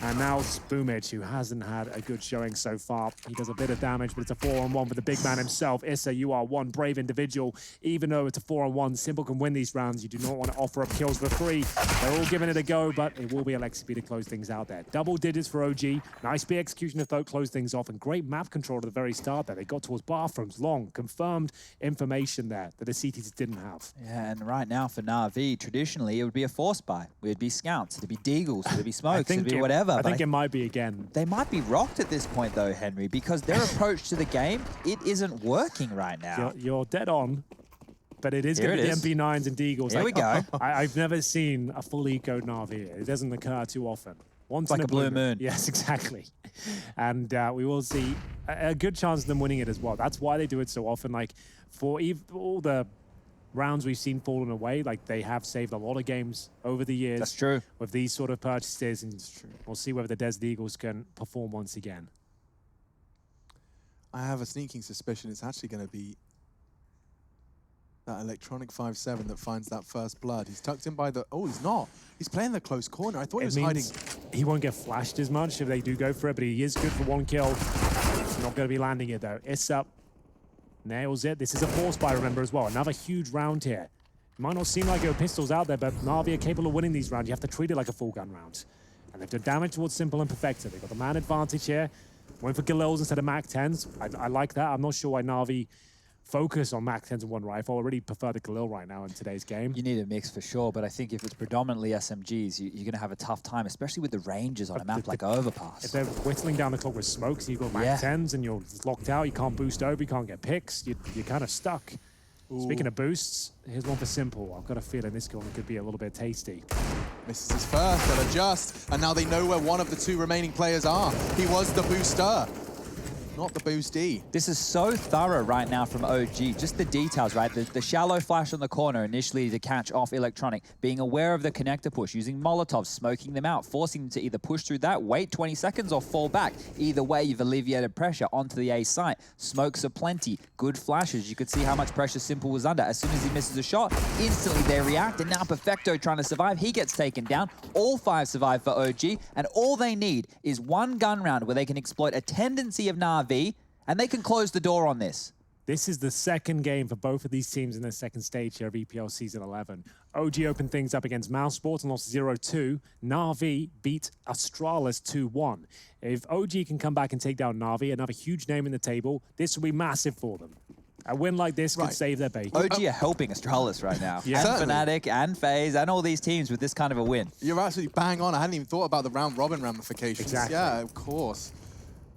And now Boomich, who hasn't had a good showing so far. He does a bit of damage, but it's a 4-on-1 for the big man himself. Issa, you are one brave individual. Even though it's a 4-on-1, Simple can win these rounds. You do not want to offer up kills for free. They're all giving it a go, but it will be Alexi B to close things out there. Double digits for OG. Nice B execution to close things off, and great map control at the very start there. They got towards bathrooms, long, confirmed information there that the CTs didn't have. Yeah, and right now for Na'Vi, traditionally it would be a force buy. It would be scouts, it'd be deagles, it'd be smokes, it'd be whatever. I think it might be again. They might be rocked at this point though, Henry, because their approach to the game, it isn't working right now. You're dead on, but it is going to be the MP9s and deagles. Here we go. I've never seen a full ecoed Na'Vi. It doesn't occur too often. Once like in a blue moon. Yes, exactly. And we will see a good chance of them winning it as well. That's why they do it so often. Like, for all the rounds we've seen falling away, like, they have saved a lot of games over the years. That's true. With these sort of purchases, and we'll see whether the Desert Eagles can perform once again. I have a sneaking suspicion it's actually going to be that Electronic 5-7 that finds that first blood. He's tucked in by the... Oh, he's not. He's playing the close corner. I thought he was hiding. He won't get flashed as much if they do go for it, but he is good for 1 kill. He's not going to be landing it, though. Issa nails it. This is a force buy, remember, as well. Another huge round here. It might not seem like there are pistols out there, but Na'Vi are capable of winning these rounds. You have to treat it like a full gun round. And they've done damage towards Simple and Perfecta. They've got the man advantage here. Went for Galils instead of Mac-10s. I like that. I'm not sure why Na'Vi focus on Mac-10s and one rifle. I really prefer the Galil right now in today's game. You need a mix for sure, but I think if it's predominantly SMGs, you're going to have a tough time, especially with the ranges on a map like Overpass. If they're whittling down the clock with smokes, you've got Mac-10s and you're locked out, you can't boost over, you can't get picks, you're kind of stuck. Ooh. Speaking of boosts, here's one for Simple. I've got a feeling this one could be a little bit tasty. Misses his first, they'll adjust, and now they know where one of the 2 remaining players are. He was the booster. not the boost E. This is so thorough right now from OG. Just the details, right? The shallow flash on the corner initially to catch off Electronic, being aware of the connector push, using Molotovs, smoking them out, forcing them to either push through that, wait 20 seconds, or fall back. Either way, you've alleviated pressure onto the A site. Smokes are plenty. Good flashes. You could see how much pressure Simple was under. As soon as he misses a shot, instantly they react, and now Perfecto trying to survive. He gets taken down. All 5 survive for OG, and all they need is one gun round where they can exploit a tendency of NAVI, and they can close the door on this. This is the second game for both of these teams in their second stage here of EPL Season 11. OG opened things up against Mousesport and lost 0-2. NAVI beat Astralis 2-1. If OG can come back and take down NAVI, another huge name in the table, this will be massive for them. A win like this could save their bacon. OG are helping Astralis right now. Yeah. And Fnatic and FaZe and all these teams with this kind of a win. You're absolutely bang on. I hadn't even thought about the round-robin ramifications. Exactly. Yeah, of course.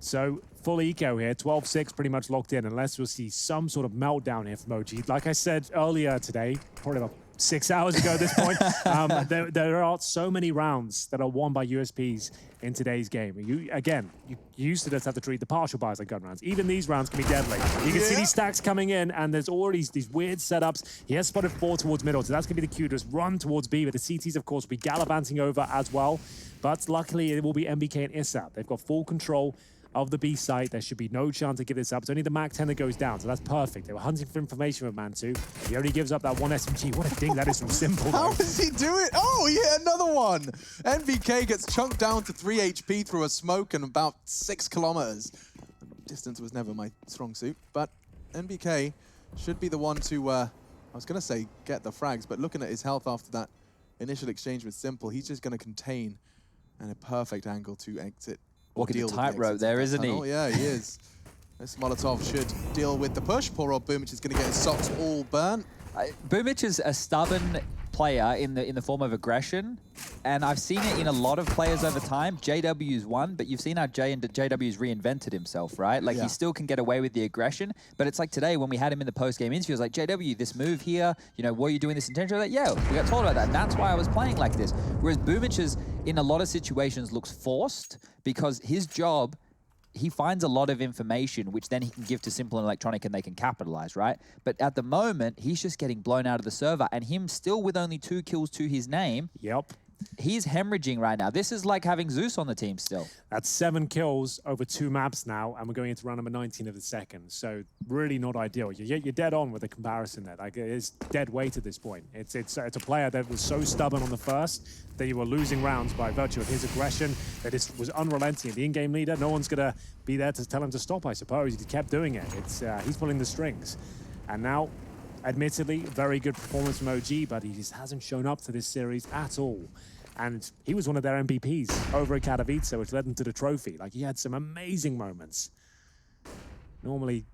So, full eco here, 12-6 pretty much locked in, unless we'll see some sort of meltdown here from OG. Like I said earlier today, probably about 6 hours ago at this point, there are so many rounds that are won by USPs in today's game. You used to just have to treat the partial buys like gun rounds. Even these rounds can be deadly. You can see these stacks coming in, and there's already these weird setups. He has spotted 4 towards middle, so that's going to be the cue to just run towards B, but the CTs, of course, will be gallivanting over as well. But luckily, it will be MBK and Issa. They've got full control of the B site. There should be no chance to give this up. It's only the Mac 10 that goes down, so that's perfect. They were hunting for information with Man2. He only gives up that one SMG. What a ding that is from Simple, though. How does he do it? Oh, yeah, another one. NVK gets chunked down to 3 HP through a smoke and about 6 kilometers. Distance was never my strong suit, but NVK should be the one to, I was going to say get the frags, but looking at his health after that initial exchange with Simple, he's just going to contain and a perfect angle to exit. Walking the tightrope there, isn't he? Oh, yeah, he is. This Molotov should deal with the push. Poor old Boomich is going to get his socks all burnt. Boomich is a stubborn player in the form of aggression, and I've seen it in a lot of players over time. JW's one, but you've seen how JW's reinvented himself, right? Like, he still can get away with the aggression, but it's like today when we had him in the post-game interview, it was like, JW, this move here, you know, were you doing this intentionally? Like, yeah, we got told about that, and that's why I was playing like this. Whereas Boomich is, in a lot of situations, looks forced, because his job, he finds a lot of information, which then he can give to Simple and Electronic, and they can capitalize, right? But at the moment, he's just getting blown out of the server, and him still with only 2 kills to his name. Yep. He's hemorrhaging right now. This is like having Zeus on the team still. That's 7 kills over 2 maps now, and we're going into round number 19 of the second. So really not ideal. You're dead on with the comparison there. Like, it is dead weight at this point. It's a player that was so stubborn on the first that you were losing rounds by virtue of his aggression, that it was unrelenting. The in-game leader, no one's going to be there to tell him to stop, I suppose. He kept doing it. He's pulling the strings. And now, admittedly, very good performance from OG, but he just hasn't shown up to this series at all. And he was one of their MVPs over at Katowice, which led them to the trophy. Like, he had some amazing moments. Normally,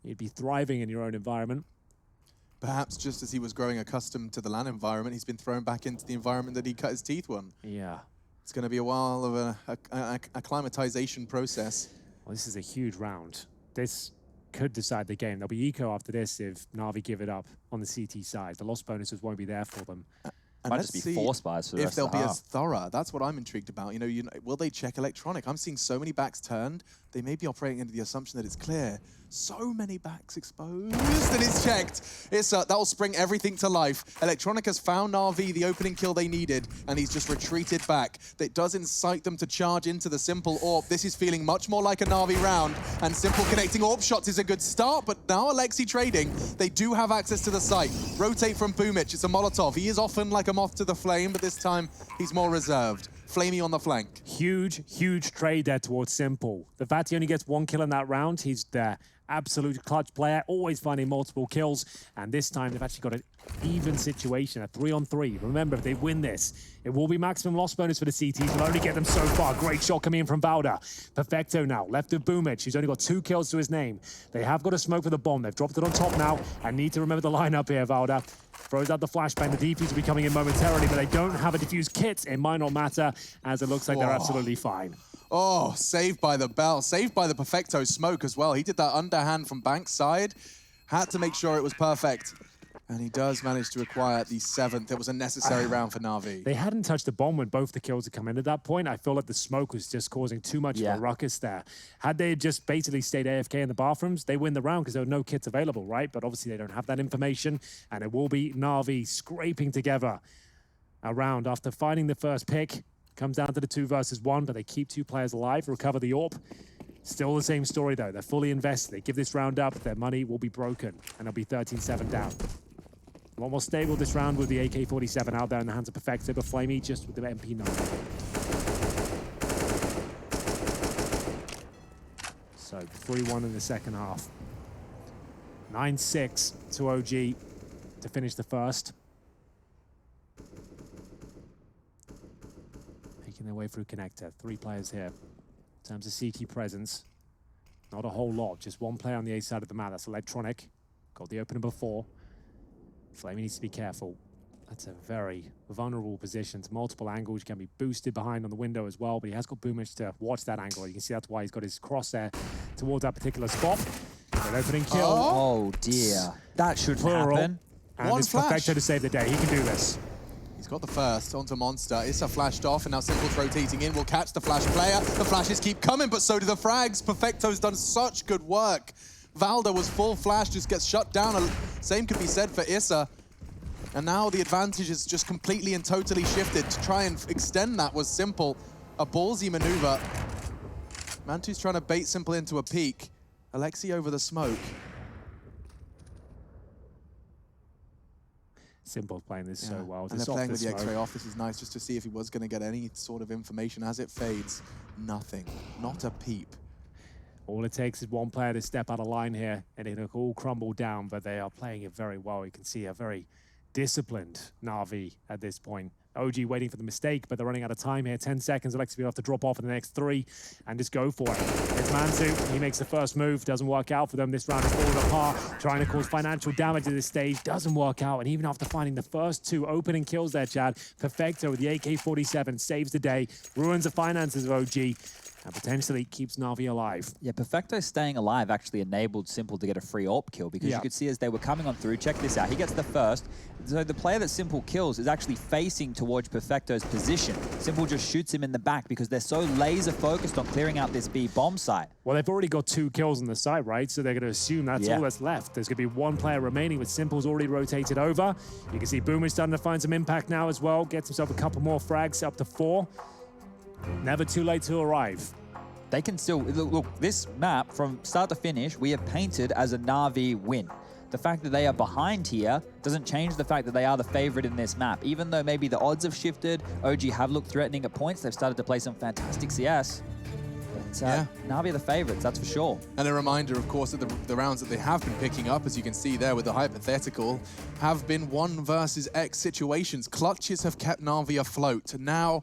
you'd be thriving in your own environment. Perhaps just as he was growing accustomed to the LAN environment, he's been thrown back into the environment that he cut his teeth on. Yeah. It's going to be a while of a acclimatization process. Well, this is a huge round. This could decide the game. There'll be eco after this if Na'Vi give it up on the CT side. The loss bonuses won't be there for them. And Might just be 4 spies for the if rest they'll of the be half. as thorough. That's what I'm intrigued about. You know, will they check Electronic? I'm seeing so many backs turned. They may be operating under the assumption that it's clear. So many backs exposed that it's checked. That will spring everything to life. Electronic has found RV, the opening kill they needed, and he's just retreated back. That does incite them to charge into the Simple AWP. This is feeling much more like a Na'Vi round, and Simple connecting AWP shots is a good start, but now Alexi trading, they do have access to the site. Rotate from Boomich, it's a Molotov. He is often like a moth to the flame, but this time he's more reserved. Flamey on the flank. Huge, huge trade there towards Simple. The fact he only gets 1 kill in that round, he's the absolute clutch player, always finding multiple kills. And this time they've actually got an even situation, a 3-on-3. Remember, if they win this, it will be maximum loss bonus for the CTs, but only get them so far. Great shot coming in from Valda. Perfecto now, left of Boomich. He's only got 2 kills to his name. They have got a smoke for the bomb. They've dropped it on top now, and need to remember the lineup here, Valda. Throws out the flashbang. The defuse will be coming in momentarily, but they don't have a defuse kit. It might not matter, as it looks like they're absolutely fine. Oh, saved by the bell. Saved by the Perfecto smoke as well. He did that underhand from Bankside. Had to make sure it was perfect. And he does manage to acquire the 7th. It was a necessary round for Na'Vi. They hadn't touched the bomb when both the kills had come in at that point. I feel like the smoke was just causing too much of a ruckus there. Had they just basically stayed AFK in the bathrooms, they win the round because there were no kits available, right? But obviously they don't have that information, and it will be Na'Vi scraping together a round after finding the first pick. Comes down to the 2 versus 1, but they keep 2 players alive, recover the AWP. Still the same story though. They're fully invested. They give this round up, their money will be broken, and they'll be 13-7 down. A lot more stable this round with the AK-47 out there in the hands of Perfecto, but Flamey just with the MP9. So 3-1 in the second half. 9-6 to OG to finish the first. Making their way through connector. 3 players here. In terms of CT presence, not a whole lot. Just 1 player on the A side of the map. That's Electronic. Got the opener before. Flamey needs to be careful. That's a very vulnerable position. To multiple angles, you can be boosted behind on the window as well, but he has got Boomage to watch that angle. You can see that's why he's got his crosshair towards that particular spot. An opening kill. Oh dear. That should happen. And One it's flash. Perfecto to save the day. He can do this. He's got the first onto Monster. Issa flashed off, and now Simple's rotating in. Will catch the flash player. The flashes keep coming, but so do the frags. Perfecto's done such good work. Valda was full flash, just gets shut down. Same could be said for Issa. And now the advantage is just completely and totally shifted. To try and extend that was Simple. A ballsy maneuver. Mantu's trying to bait Simple into a peek. Alexi over the smoke. Simple playing this so well. And they're playing with the X-ray off. This is nice just to see if he was going to get any sort of information. As it fades, nothing. Not a peep. All it takes is 1 player to step out of line here, and it'll all crumble down, but they are playing it very well. You can see a very disciplined Na'Vi at this point. OG waiting for the mistake, but they're running out of time here. 10 seconds. Alexi will have to drop off in the next 3 and just go for it. It's Mantu. He makes the first move. Doesn't work out for them. This round is falling apart. Trying to cause financial damage at this stage. Doesn't work out. And even after finding the first 2 opening kills there, Chad, Perfecto with the AK-47 saves the day. Ruins the finances of OG. And potentially keeps Na'Vi alive. Yeah, Perfecto staying alive actually enabled Simple to get a free AWP kill because you could see as they were coming on through, check this out, he gets the first. So the player that Simple kills is actually facing towards Perfecto's position. Simple just shoots him in the back because they're so laser focused on clearing out this B bomb site. Well, they've already got 2 kills on the site, right? So they're going to assume that's all that's left. There's going to be 1 player remaining with Simple's already rotated over. You can see Boomer's starting to find some impact now as well. Gets himself a couple more frags, up to 4. Never too late to arrive. They can still, look, this map from start to finish, we have painted as a Na'Vi win. The fact that they are behind here doesn't change the fact that they are the favorite in this map. Even though maybe the odds have shifted, OG have looked threatening at points, they've started to play some fantastic CS. But Na'Vi are the favorites, that's for sure. And a reminder, of course, that the rounds that they have been picking up, as you can see there with the hypothetical, have been 1 versus X situations. Clutches have kept Na'Vi afloat. And now,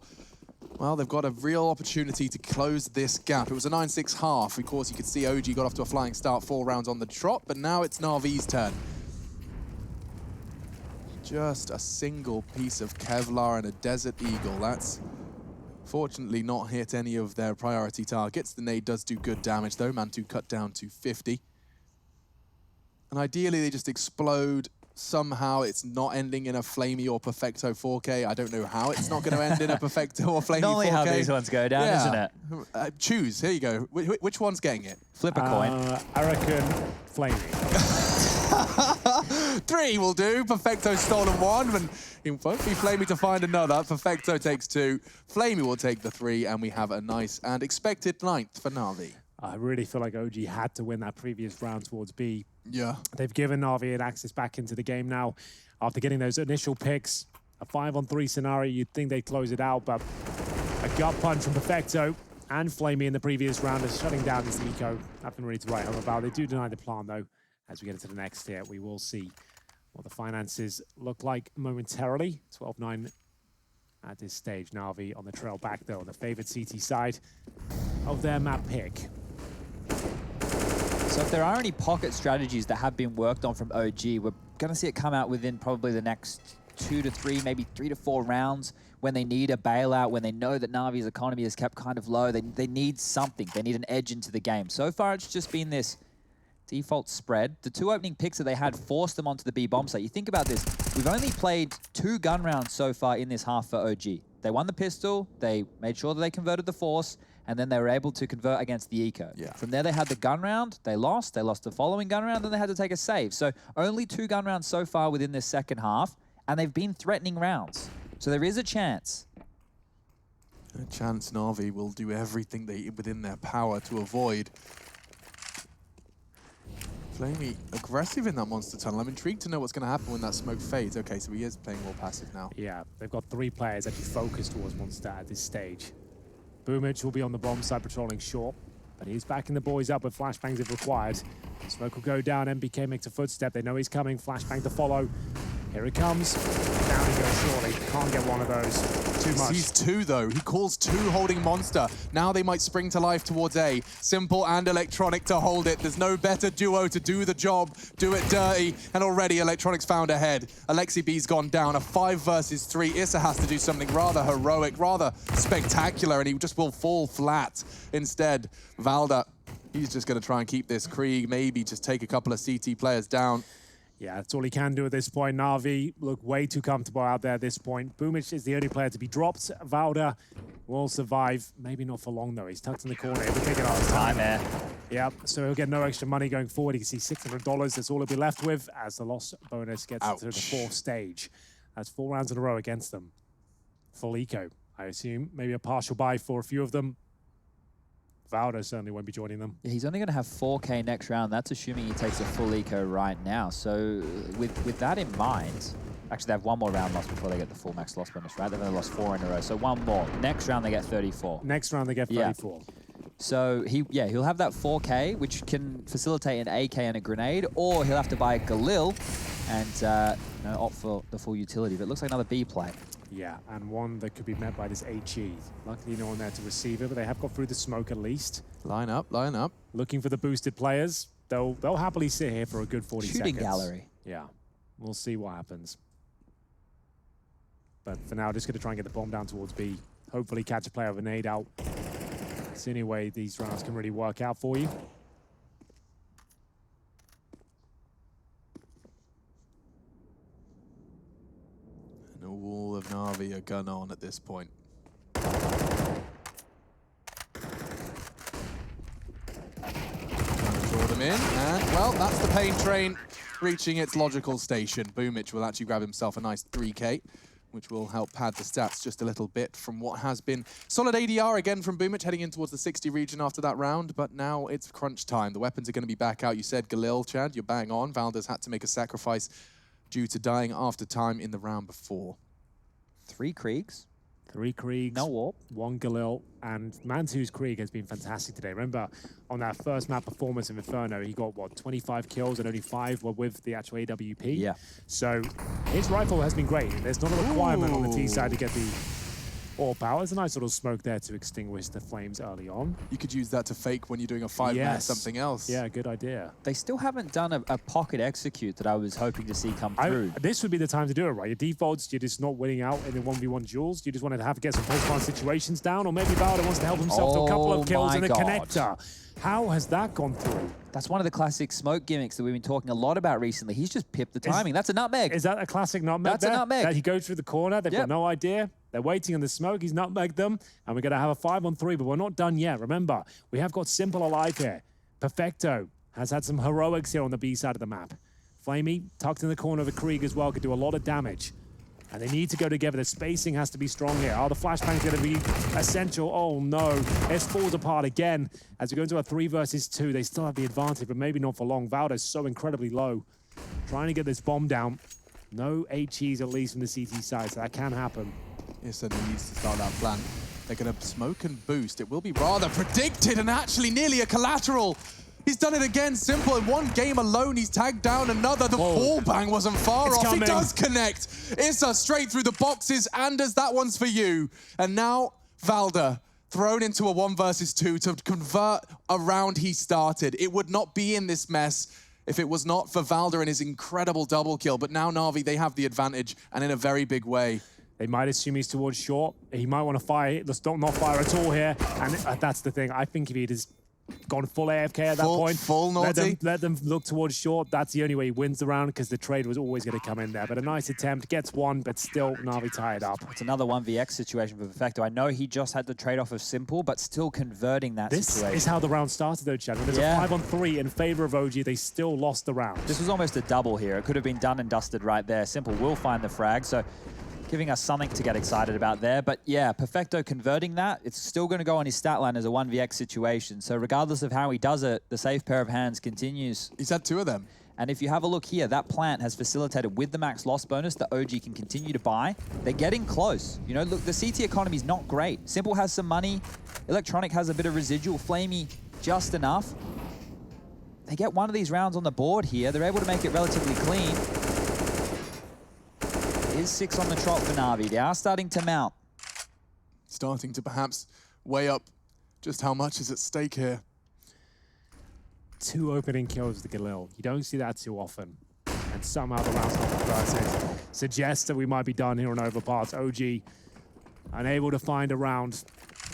well, they've got a real opportunity to close this gap. It was a 9-6 half. Of course, you could see OG got off to a flying start, 4 rounds on the trot, but now it's Na'Vi's turn. Just a single piece of Kevlar and a Desert Eagle. That's fortunately not hit any of their priority targets. The nade does do good damage, though. Mantu cut down to 50. And ideally, they just explode. Somehow it's not ending in a Flamey or Perfecto 4K. I don't know how it's not going to end in a Perfecto or Flamey 4K. Normally how these ones go down, isn't it? Choose. Here you go. Which one's getting it? Flip a coin. I reckon Flamey. 3 will do. Perfecto's stolen 1, and it won't be Flamey to find another. Perfecto takes 2. Flamey will take the 3, and we have a nice and expected 9th for Na'Vi. I really feel like OG had to win that previous round towards B. Yeah. They've given Na'Vi an access back into the game now. After getting those initial picks, a 5-on-3 scenario, you'd think they'd close it out, but a gut punch from Perfecto and Flamey in the previous round is shutting down this eco. Nothing really to write home about. They do deny the plan, though. As we get into the next tier, we will see what the finances look like momentarily. 12-9 at this stage. Na'Vi on the trail back, though, on the favored CT side of their map pick. So if there are any pocket strategies that have been worked on from OG, we're going to see it come out within probably the next 2 to 3, maybe 3 to 4 rounds when they need a bailout, when they know that Navi's economy is kept kind of low. They need something. They need an edge into the game. So far, it's just been this default spread. The 2 opening picks that they had forced them onto the B bomb site. You think about this, we've only played 2 gun rounds so far in this half for OG. They won the pistol, they made sure that they converted the force, and then they were able to convert against the eco. Yeah. From there they had the gun round, they lost the following gun round, then they had to take a save. So only 2 gun rounds so far within this second half, and they've been threatening rounds. So there is a chance. A chance Na'Vi will do everything within their power to avoid. Flamey aggressive in that monster tunnel. I'm intrigued to know what's going to happen when that smoke fades. Okay, so he is playing more passive now. Yeah, they've got 3 players actually focused towards Monster at this stage. Boomich will be on the bomb side patrolling short, but he's backing the boys up with flashbangs if required. Smoke will go down, MBK makes a footstep. They know he's coming, flashbang to follow. Here it comes. Down he goes surely. Can't get one of those. Too much. Sees 2 though. He calls 2 holding monster. Now they might spring to life towards A. Simple and Electronic to hold it. There's no better duo to do the job, do it dirty, and already Electronic's found ahead. Alexi B's gone down. A 5 versus 3. Issa has to do something rather heroic, rather spectacular, and he just will fall flat. Instead, Valda, he's just going to try and keep this Krieg, maybe just take a couple of CT players down. Yeah, that's all he can do at this point. Na'Vi look way too comfortable out there at this point. Boomich is the only player to be dropped. Valda will survive. Maybe not for long, though. He's tucked in the corner. He'll be taking out his time there. Yeah, so he'll get no extra money going forward. He can see $600. That's all he'll be left with as the loss bonus gets to the 4th stage. That's 4 rounds in a row against them. Full eco, I assume. Maybe a partial buy for a few of them. Valda certainly won't be joining them. He's only going to have 4K next round. That's assuming he takes a full eco right now. So with that in mind, actually they have 1 more round loss before they get the full max loss bonus, right? They've only lost 4 in a row. So 1 more. Next round they get 34. Next round they get 34. Yeah. So he'll have that 4K, which can facilitate an AK and a grenade, or he'll have to buy a Galil and opt for the full utility. But it looks like another B play. Yeah, and one that could be met by this HE. Luckily, no one there to receive it, but they have got through the smoke at least. Line up, line up. Looking for the boosted players. They'll happily sit here for a good 40 Shooting seconds. gallery. Yeah, we'll see what happens. But for now, just going to try and get the bomb down towards B. Hopefully catch a player with a nade out. It's the only way these rounds can really work out for you. And all of Na'Vi are gun on at this point. Draw them in, and well, that's the pain train reaching its logical station. Boomich will actually grab himself a nice 3K, which will help pad the stats just a little bit from what has been solid ADR again from Boomich, heading in towards the 60 region after that round, but now it's crunch time. The weapons are going to be back out. You said Galil, Chad, you're bang on. Valda's had to make a sacrifice due to dying after time in the round before. 3 Kriegs. 3 Kriegs, No warp. 1 Galil, and Mantu's Krieg has been fantastic today. Remember, on that first map performance of Inferno, he got, what, 25 kills and only 5 were with the actual AWP? Yeah. So his rifle has been great. There's not a requirement on the T side to get the AWP power. There's a nice little smoke there to extinguish the flames early on. You could use that to fake when you're doing a 5-man something else. Yeah, good idea. They still haven't done a pocket execute that I was hoping to see come through. This would be the time to do it, right? Your defaults, you're just not winning out in the 1v1 duels. You just wanted to get some post-round situations down, or maybe Valda wants to help himself to a couple of kills in the connector. How has that gone through? That's one of the classic smoke gimmicks that we've been talking a lot about recently. He's just pipped the timing. That's a nutmeg. Is that a classic nutmeg? That's a nutmeg. That he goes through the corner, they've got no idea. They're waiting on the smoke, he's nutmegged them, and we're going to have a 5-on-3, but we're not done yet. Remember, we have got Simple alive here. Perfecto has had some heroics here on the B side of the map. Flamey, tucked in the corner of a Krieg as well, could do a lot of damage. And they need to go together. The spacing has to be strong here. Oh, the flashbang's going to be essential. Oh, no. This falls apart again. As we go into a 3 versus 2, they still have the advantage, but maybe not for long. Valda's so incredibly low. Trying to get this bomb down. No HEs, at least from the CT side, so that can happen. Yes, and he needs to start that plan. They're going to smoke and boost. It will be rather predicted and actually nearly a collateral. He's done it again, Simple. In 1 game alone, he's tagged down another. The ball bang wasn't far off. Coming. He does connect. Issa straight through the boxes. Anders, that one's for you. And now Valda thrown into a 1 versus 2 to convert a round he started. It would not be in this mess if it was not for Valda and his incredible double kill. But now Na'Vi, they have the advantage, and in a very big way. They might assume he's towards short. He might want to fire. Let's not fire at all here. And that's the thing. I think if he just gone full AFK at that point. Full naughty. Let them look towards short. That's the only way he wins the round because the trade was always going to come in there. But a nice attempt, gets one, but still Na'Vi tied up. It's another 1vx situation for Perfecto. I know he just had the trade-off of Simple, but still converting that situation. This is how the round started though, Chad. When there's a 5-on-3 in favor of OG, they still lost the round. This was almost a double here. It could have been done and dusted right there. Simple will find the frag, so giving us something to get excited about there. But yeah, Perfecto converting that, it's still going to go on his stat line as a 1vx situation. So regardless of how he does it, the safe pair of hands continues. He's had 2 of them. And if you have a look here, that plant has facilitated with the max loss bonus that OG can continue to buy. They're getting close. You know, look, the CT economy is not great. Simple has some money. Electronic has a bit of residual. Flamey, just enough. They get one of these rounds on the board here. They're able to make it relatively clean. Is 6 on the trot for Na'Vi. They are starting to mount. Starting to perhaps weigh up just how much is at stake here. 2 opening kills to Galil. You don't see that too often. And somehow the round's not converted. Suggests that we might be done here on Overpass. OG unable to find a round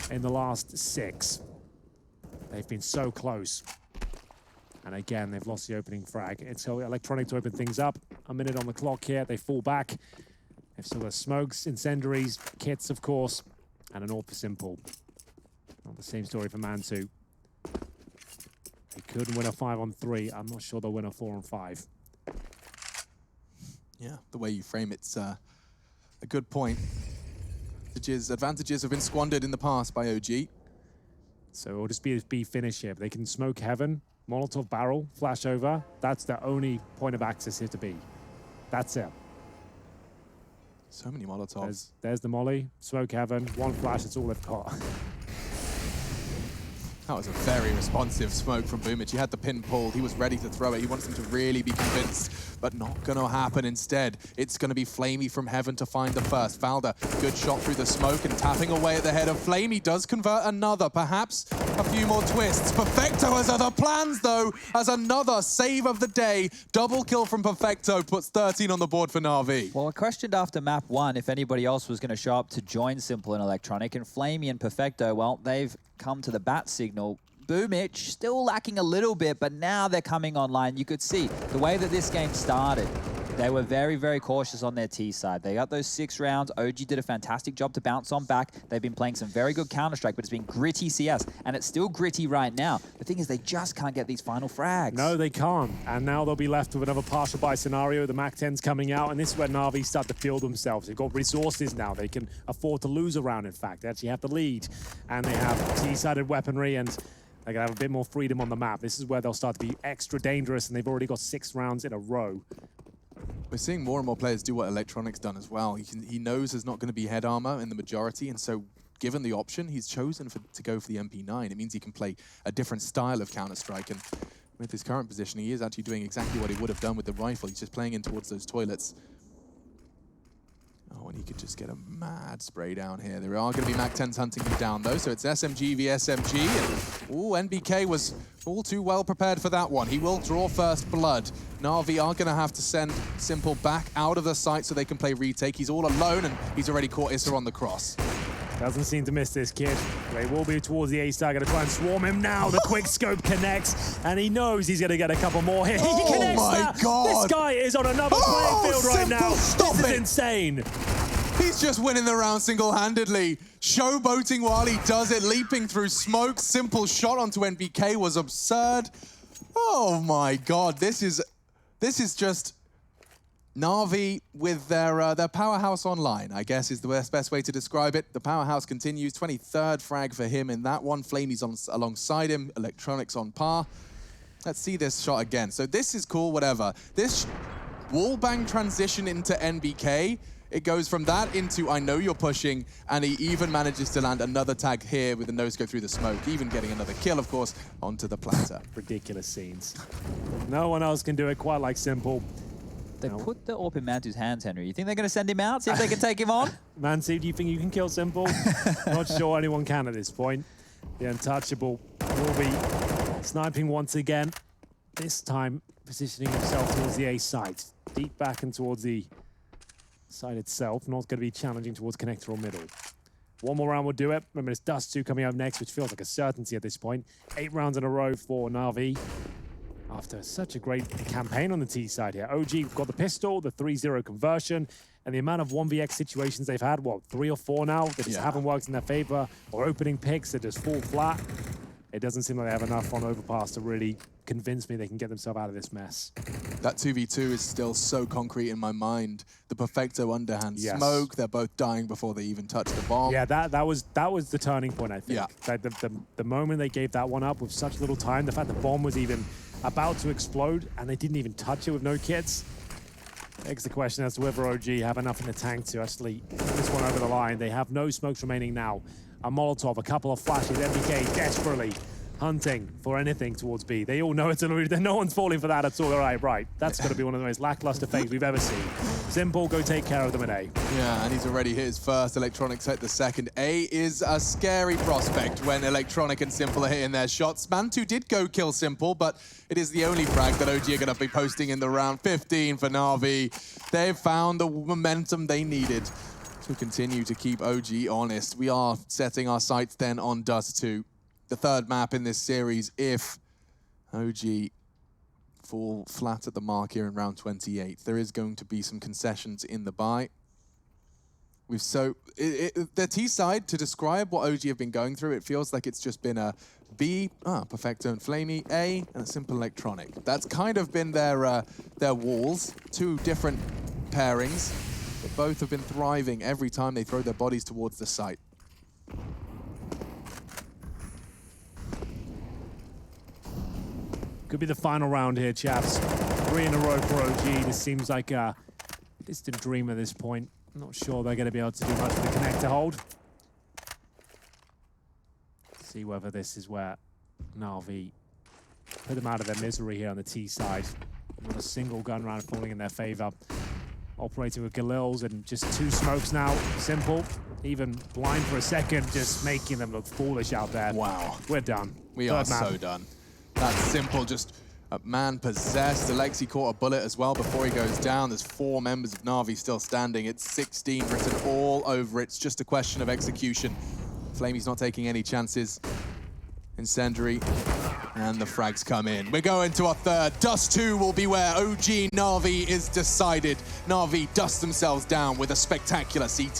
in the last 6. They've been so close. And again, they've lost the opening frag. It's Electronic to open things up. A minute on the clock here. They fall back. They've still got smokes, incendiaries, kits, of course, and an AWP for Simple. Not the same story for Man2. They could win a 5-on-3. I'm not sure they'll win a 4-on-5. Yeah, the way you frame it's a good point. Advantages have been squandered in the past by OG. So it'll just be a B finish here. They can smoke heaven, Molotov barrel, flash over. That's the only point of access here to B. That's it. So many Molotovs. There's the molly, smoke heaven, one flash, that's all they've got. That was a very responsive smoke from Boomich. He had the pin pulled. He was ready to throw it. He wants them to really be convinced, but not going to happen instead. It's going to be Flamey from heaven to find the first. Valda, good shot through the smoke and tapping away at the head of Flamey. Does convert another, perhaps a few more twists. Perfecto has other plans, though, as another save of the day. Double kill from Perfecto puts 13 on the board for Na'Vi. Well, I questioned after map 1 if anybody else was going to show up to join Simple and Electronic, and Flamey and Perfecto, well, they've come to the bat signal. Boomich still lacking a little bit, but now they're coming online. You could see the way that this game started. They were very, very cautious on their T side. They got those 6 rounds. OG did a fantastic job to bounce on back. They've been playing some very good Counter-Strike, but it's been gritty CS, and it's still gritty right now. The thing is, they just can't get these final frags. No, they can't. And now they'll be left with another partial buy scenario. The MAC-10's coming out, and this is where Na'Vi start to feel themselves. They've got resources now. They can afford to lose a round, in fact. They actually have the lead, and they have T-sided weaponry, and they're going to have a bit more freedom on the map. This is where they'll start to be extra dangerous, and they've already got 6 rounds in a row. We're seeing more and more players do what Electronic's done as well. He knows there's not going to be head armor in the majority, and so given the option, he's chosen to go for the MP9. It means he can play a different style of Counter-Strike, and with his current positioning, he is actually doing exactly what he would have done with the rifle. He's just playing in towards those toilets. Oh, and he could just get a mad spray down here. There are going to be MAC-10s hunting him down, though, so it's SMG v SMG. And, ooh, NBK was all too well prepared for that one. He will draw first blood. Na'Vi are going to have to send Simple back out of the site so they can play retake. He's all alone, and he's already caught Issa on the cross. Doesn't seem to miss this kid. They will be towards the A-star, going to try and swarm him now. The quick scope connects, and he knows he's going to get a couple more here. He connects that. God. This guy is on another playing field right now. Stop This is it. insane. He's just winning the round single-handedly. Showboating while he does it, leaping through smoke. Simple shot onto NBK was absurd. Oh my God, this is just Na'Vi with their powerhouse online, I guess is the best way to describe it. The powerhouse continues, 23rd frag for him in that one. Flamey's alongside him, Electronics on par. Let's see this shot again. So this is cool, whatever. This wallbang transition into NBK, it goes from that into I know you're pushing, and he even manages to land another tag here with the no-scope through the smoke, even getting another kill, of course, onto the platter. Ridiculous scenes. No one else can do it quite like Simple. They put the AWP in Mantu's hands, Henry. You think they're going to send him out, see if they can take him on? Mansi, do you think you can kill Simple? Not sure anyone can at this point. The untouchable will be sniping once again. This time positioning himself towards the A site. Deep back and towards the site itself. Not going to be challenging towards connector or middle. One more round will do it. Remember, it's Dust 2 coming up next, which feels like a certainty at this point. 8 rounds in a row for Na'Vi. After such a great campaign on the T side here. OG got the pistol, the 3-0 conversion, and the amount of 1vx situations they've had, what, 3 or 4 now, that just haven't worked in their favor, or opening picks that just fall flat. It doesn't seem like they have enough on Overpass to really convince me they can get themselves out of this mess. That 2v2 is still so concrete in my mind. The perfecto underhand smoke, they're both dying before they even touch the bomb. Yeah, that was the turning point, I think. Yeah. Like the moment they gave that one up with such little time, the fact the bomb was even about to explode and they didn't even touch it with no kits. Begs the question as to whether OG have enough in the tank to actually put this one over the line. They have no smokes remaining now. A Molotov, a couple of flashes, MBK desperately hunting for anything towards B. They all know it's an illusion. No one's falling for that at all. All right. That's going to be one of the most lackluster things we've ever seen. Simple, go take care of them at A. Yeah, and he's already hit his first. Electronic hit the second. A is a scary prospect when Electronic and Simple are hitting their shots. Mantu did go kill Simple, but it is the only frag that OG are going to be posting in the round. 15 for Na'Vi. They've found the momentum they needed to continue to keep OG honest. We are setting our sights then on Dust 2. The third map in this series if OG fall flat at the mark here in round 28. There is going to be some concessions in the buy. The T side, to describe what OG have been going through, it feels like it's just been a B, Perfecto and Flamey, A, and a Simple Electronic. That's kind of been their walls. 2 different pairings, but both have been thriving every time they throw their bodies towards the site. Could be the final round here, chaps. 3 in a row for OG. This seems like a distant dream at this point. I'm not sure they're going to be able to do much with the connector hold. See whether this is where Na'Vi put them out of their misery here on the T side. Not a single gun round falling in their favor. Operating with Galils and just 2 smokes now. Simple, even blind for a second, just making them look foolish out there. Wow. We're done. We are so done. That's Simple, just a man possessed. Alexi caught a bullet as well before he goes down. There's 4 members of Na'Vi still standing. It's 16 written all over it. It's just a question of execution. Flamey's not taking any chances. Incendiary, and the frags come in. We're going to our third. Dust 2 will be where OG Na'Vi is decided. Na'Vi dust themselves down with a spectacular CT.